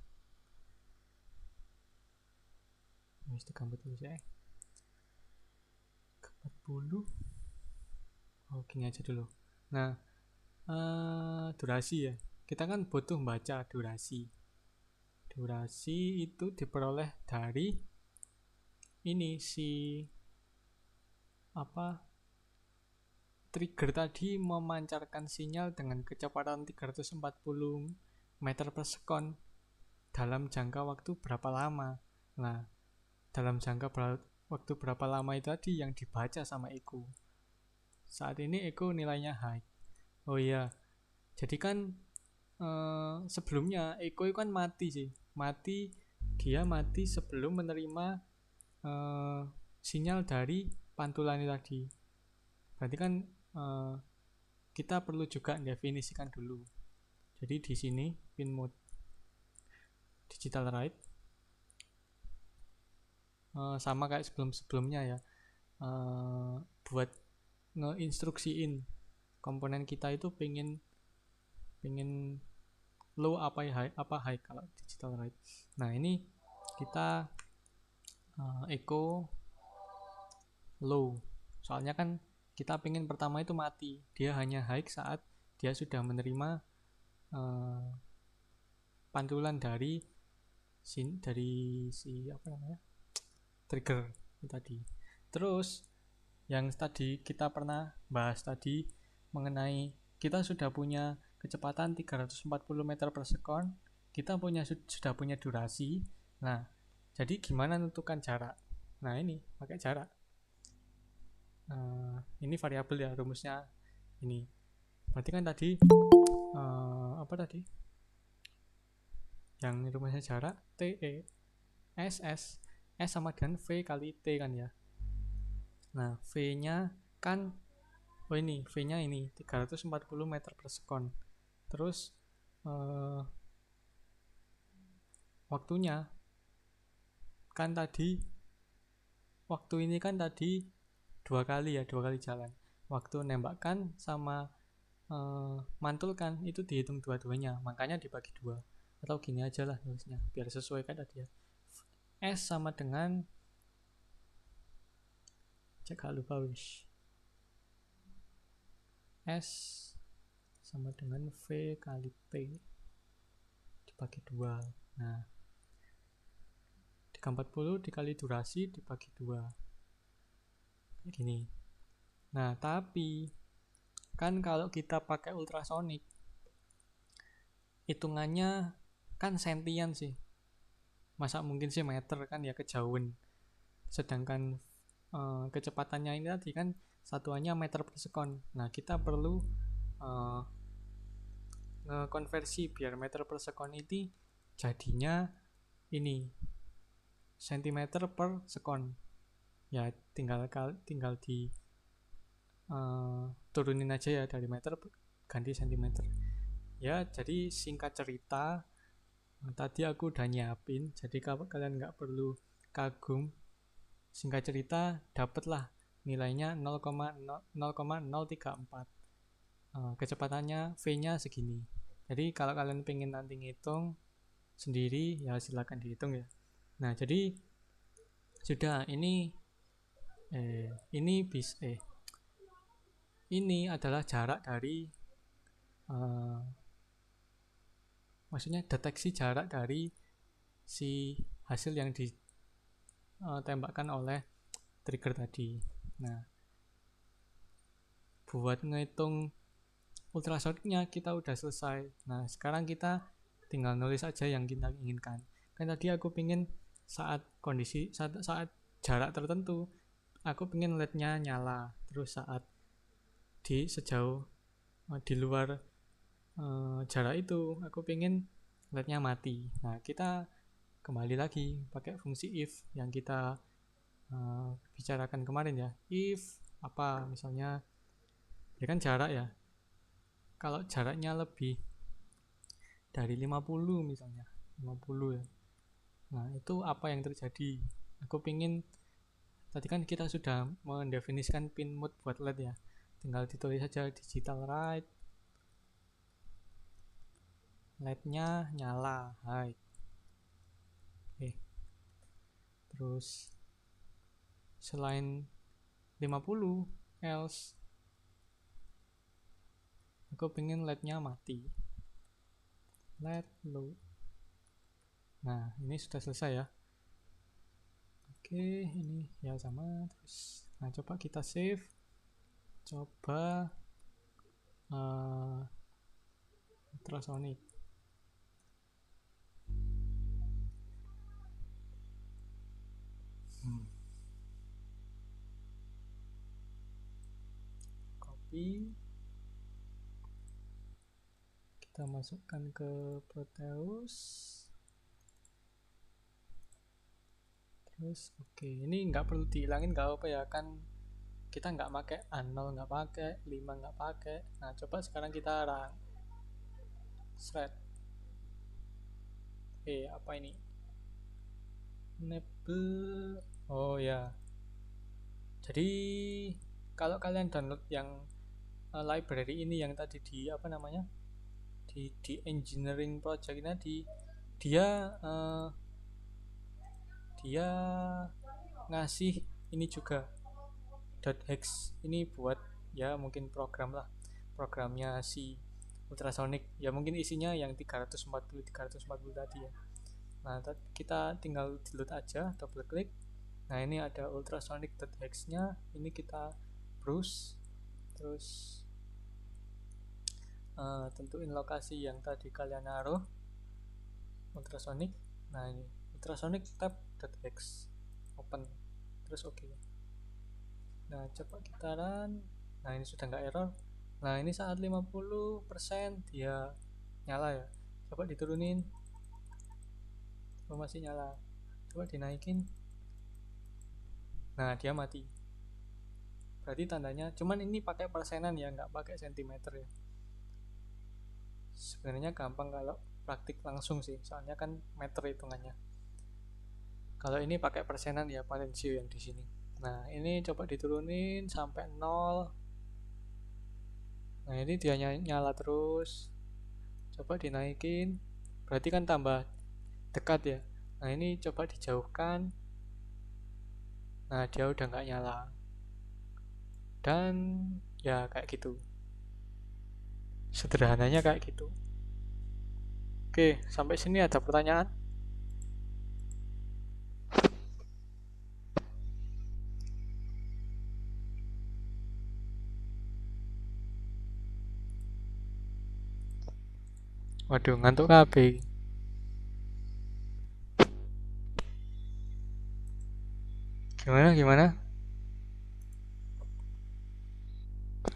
Wis 40 ya. 40. Oh, gini aja dulu. Nah, durasi ya. Kita kan butuh baca durasi. Durasi itu diperoleh dari ini si apa trigger tadi memancarkan sinyal dengan kecepatan 340 meter per sekon dalam jangka waktu berapa lama. Nah, dalam jangka waktu berapa lama itu tadi yang dibaca sama Eko. Saat ini Eko nilainya high. Oh iya, jadi kan sebelumnya Eko itu kan mati sih. Dia mati sebelum menerima sinyal dari pantulan itu tadi. Berarti kan kita perlu juga definisikan dulu. Jadi di sini pin mode digital write sama kayak sebelumnya ya. Buat ngeinstruksiin komponen kita itu pengen low apa high kalau digital write. Nah, ini kita echo low. Soalnya kan kita pengen pertama itu mati. Dia hanya high saat dia sudah menerima pantulan dari si apa namanya? Trigger tadi. Terus yang tadi kita pernah bahas tadi mengenai kita sudah punya kecepatan 340 meter per sekon, kita sudah punya durasi. Nah, jadi gimana menentukan jarak? Nah, ini pakai jarak. Ini variabel ya, rumusnya ini. Berarti kan tadi apa tadi? Yang rumusnya jarak TE SS S sama dengan V kali T kan ya. Nah, V-nya kan ini V-nya ini 340 meter per sekon. Terus waktunya kan tadi waktu ini kan tadi dua kali jalan. Waktu nembakkan sama mantulkan itu dihitung dua-duanya, makanya dibagi 2. Atau gini aja lah nulisnya biar sesuai kan tadi ya. S sama dengan cek lupa wis. S sama dengan V kali T dibagi 2. Nah, 340 dikali durasi dibagi 2. Gini. Nah, tapi kan kalau kita pakai ultrasonik hitungannya kan sentian sih. Masa mungkin sih meter kan ya, kejauhan. Sedangkan kecepatannya ini tadi kan satuannya meter per sekon. Nah, kita perlu ngekonversi biar meter per sekon ini jadinya ini sentimeter per sekon. Ya tinggal di turunin aja ya, dari meter ganti sentimeter. Ya, jadi singkat cerita tadi aku udah nyiapin, jadi kalau kalian nggak perlu kagum, singkat cerita dapatlah nilainya 0,034. Kecepatannya V-nya segini. Jadi kalau kalian pengen nanti ngitung sendiri ya silakan dihitung ya. Nah, jadi sudah ini adalah jarak dari maksudnya deteksi jarak dari si hasil yang ditembakkan oleh trigger tadi. Nah, buat ngitung ultrasoniknya kita udah selesai. Nah, sekarang kita tinggal nulis aja yang kita inginkan. Kan tadi aku pengen saat jarak tertentu aku pengen LED-nya nyala, terus saat sejauh di luar jarak itu aku pengen LED-nya mati. Nah, kita kembali lagi pakai fungsi if yang kita bicarakan kemarin ya. If apa misalnya, ya kan jarak ya, kalau jaraknya lebih dari 50 misalnya 50 ya, nah itu apa yang terjadi. Aku pengen, tadi kan kita sudah mendefinisikan pin mode buat LED ya, tinggal ditulis saja digital write LED-nya nyala, high. Oke. Terus selain 50 else, aku pengen LED-nya mati. LED low. Nah, ini sudah selesai ya. Oke, ini ya sama terus. Nah, coba kita save. Coba ultrasonic. Copy. Kita masukkan ke Proteus. Terus oke, ini nggak perlu dihilangin, nggak apa ya kan kita nggak pakai A0, nggak pakai 5, nggak pakai. Nah, coba sekarang kita run thread. Apa ini? Enable. Oh ya, jadi kalau kalian download yang library ini yang tadi di apa namanya di engineering project ini dia ngasih ini juga .hex ini buat ya mungkin programnya si ultrasonic ya, mungkin isinya yang 340 tadi ya. Nah, kita tinggal download aja, double klik. Nah, ini ada ultrasonic.hex nya, ini kita browse terus tentuin lokasi yang tadi kalian naruh ultrasonic. Nah, ini ultrasonic tab.hex open terus oke. Nah, coba kita run. Nah, ini sudah nggak error. Nah, ini saat 50% dia nyala ya. Coba diturunin. Oh, masih nyala. Coba dinaikin. Nah, dia mati. Berarti tandanya, cuman ini pakai persenan ya, nggak pakai sentimeter ya. Sebenarnya gampang kalau praktik langsung sih, soalnya kan meter hitungannya. Kalau ini pakai persenan ya, Valensio yang di sini. Nah, ini coba diturunin sampai 0. Nah, ini dia nyala terus. Coba dinaikin. Berarti kan tambah dekat ya. Nah, ini coba dijauhkan. Nah, dia udah nggak nyala. Dan ya kayak gitu. Sederhananya kayak gitu. Oke, sampai sini ada pertanyaan? Waduh, ngantuk kabeh. Gimana?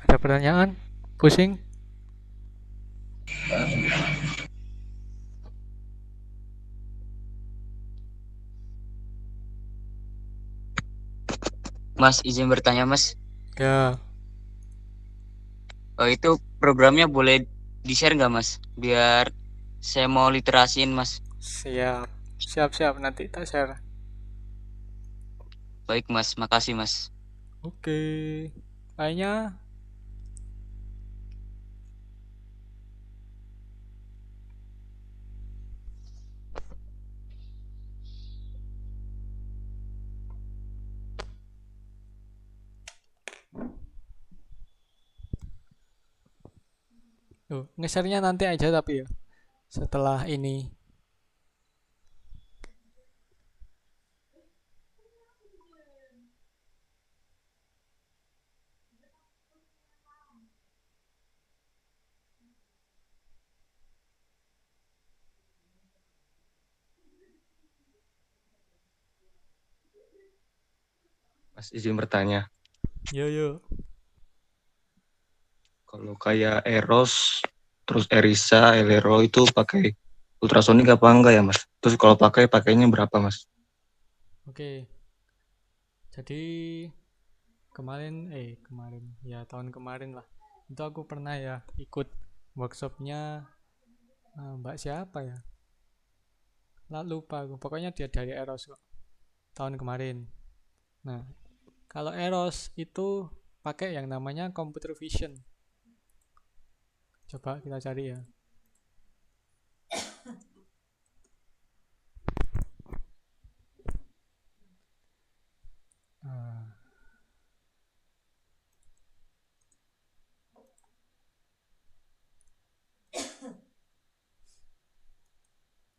Ada pertanyaan? Pusing? Mas, izin bertanya, Mas. Ya, Itu programnya boleh di-share nggak, Mas? Biar saya mau literasiin, Mas. siap. Nanti tak share. Baik, Mas. Makasih, Mas. Oke. Lainnya? Ngesernya nanti aja tapi ya. Setelah ini. Mas izin bertanya. Yo. Kalau kayak Eros, terus Erisa, Elero itu pakai ultrasonik apa enggak ya, Mas? Terus kalau pakainya berapa, Mas? Oke. Jadi kemarin ya tahun kemarin lah. Itu aku pernah ya ikut workshopnya Mbak siapa ya? Lupa aku. Pokoknya dia dari Eros kok. Tahun kemarin. Nah, kalau Eros itu pakai yang namanya computer vision. Coba kita cari ya.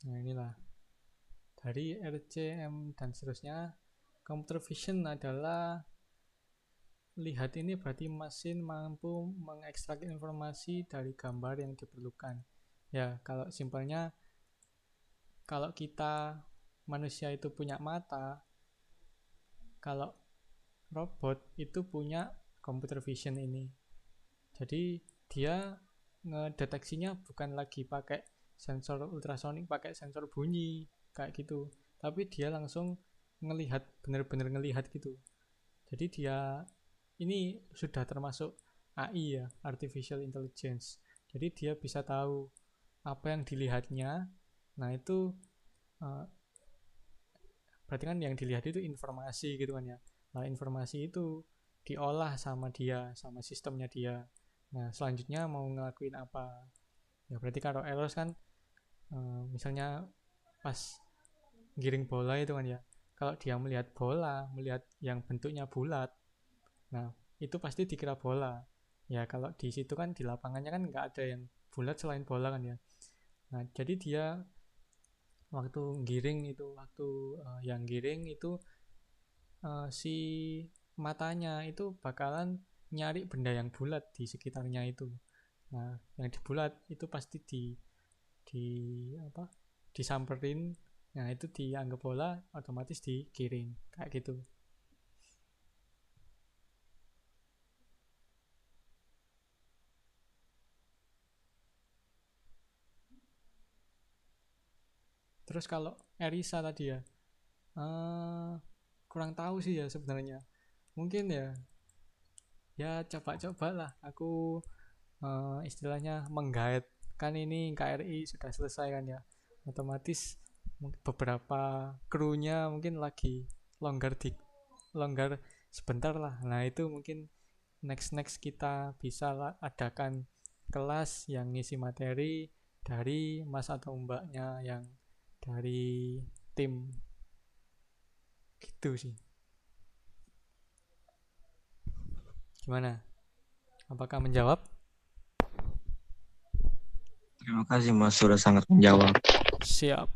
Nah, inilah dari RCM dan seterusnya. Computer vision adalah lihat ini berarti mesin mampu mengekstrak informasi dari gambar yang diperlukan. Ya, kalau simpelnya, kalau kita manusia itu punya mata, kalau robot itu punya computer vision ini. Jadi dia ngedeteksinya bukan lagi pakai sensor ultrasonik, pakai sensor bunyi kayak gitu, tapi dia langsung ngelihat, bener-bener ngelihat gitu. Jadi dia ini sudah termasuk AI ya, artificial intelligence. Jadi dia bisa tahu apa yang dilihatnya. Nah itu berarti kan yang dilihat itu informasi gitu kan ya. Nah informasi itu diolah sama dia, sama sistemnya dia. Nah selanjutnya mau ngelakuin apa? Ya berarti kalau Eros kan misalnya pas giring bola itu kan ya, kalau dia melihat bola, melihat yang bentuknya bulat, nah itu pasti dikira bola. Ya kalau di situ kan di lapangannya kan nggak ada yang bulat selain bola kan ya. Nah jadi dia waktu giring itu, waktu yang giring itu si matanya itu bakalan nyari benda yang bulat di sekitarnya itu. Nah yang di bulat itu pasti di apa, disamperin. Nah itu dianggap bola, otomatis digiring kayak gitu. Terus kalau Erisa tadi ya, kurang tahu sih ya sebenarnya. Mungkin ya coba-coba lah aku istilahnya menggait. Kan ini KRI sudah selesai kan ya, otomatis beberapa krunya mungkin lagi longgar sebentar lah. Nah itu mungkin next kita bisa adakan kelas yang ngisi materi dari mas atau mbaknya yang dari tim gitu sih. Gimana? Apakah menjawab? Terima kasih Mas, sudah sangat menjawab. Siap.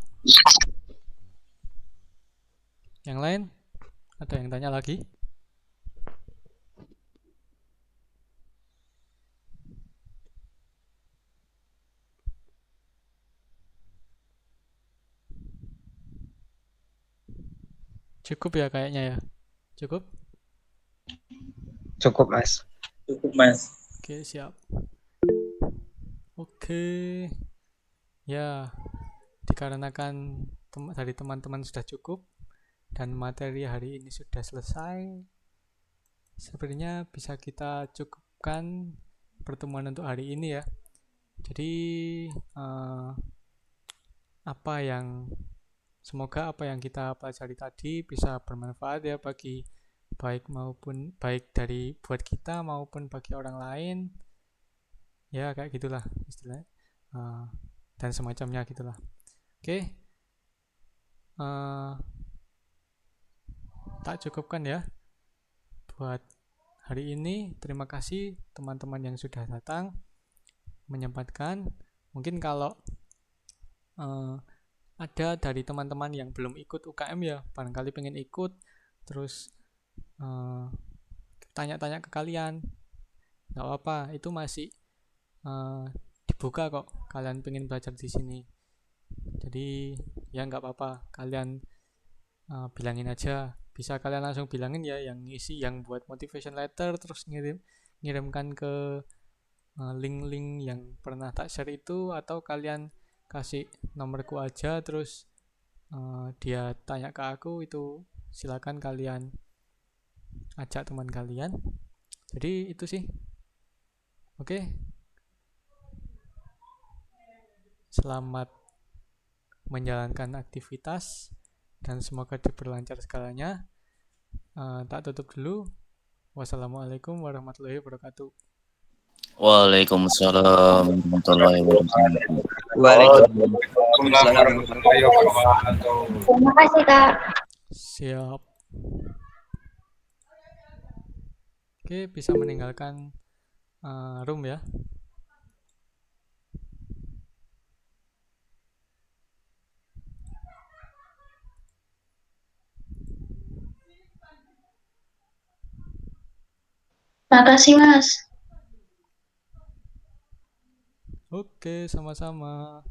Yang lain? Ada yang tanya lagi? Cukup ya kayaknya ya. Cukup? Cukup Mas. Cukup Mas. Oke, siap. Oke. Ya, dikarenakan dari teman-teman sudah cukup dan materi hari ini sudah selesai, sebenarnya bisa kita cukupkan pertemuan untuk hari ini ya. Jadi semoga apa yang kita pelajari tadi bisa bermanfaat ya bagi baik dari buat kita maupun bagi orang lain. Ya kayak gitulah istilahnya. Dan semacamnya gitulah. Oke. Tak cukupkan ya buat hari ini. Terima kasih teman-teman yang sudah datang menyempatkan. Mungkin kalau ada dari teman-teman yang belum ikut UKM ya, barangkali pengen ikut, terus tanya-tanya ke kalian, nggak apa-apa, itu masih dibuka kok. Kalian pengen belajar di sini, jadi ya nggak apa-apa, kalian bilangin aja. Bisa kalian langsung bilangin ya yang ngisi, yang buat motivation letter, terus ngirimkan ke link-link yang pernah tak share itu, atau kalian kasih nomorku aja terus dia tanya ke aku, itu silakan kalian ajak teman kalian. Jadi itu sih. Oke. Selamat menjalankan aktivitas dan semoga diperlancar segalanya. Tak tutup dulu. Wassalamualaikum warahmatullahi wabarakatuh. Waalaikumsalam warahmatullahi wabarakatuh. Waalaikumsalam. Terima kasih Kak. Siap. Oke, bisa meninggalkan room ya. Makasih, Mas. Oke, sama-sama.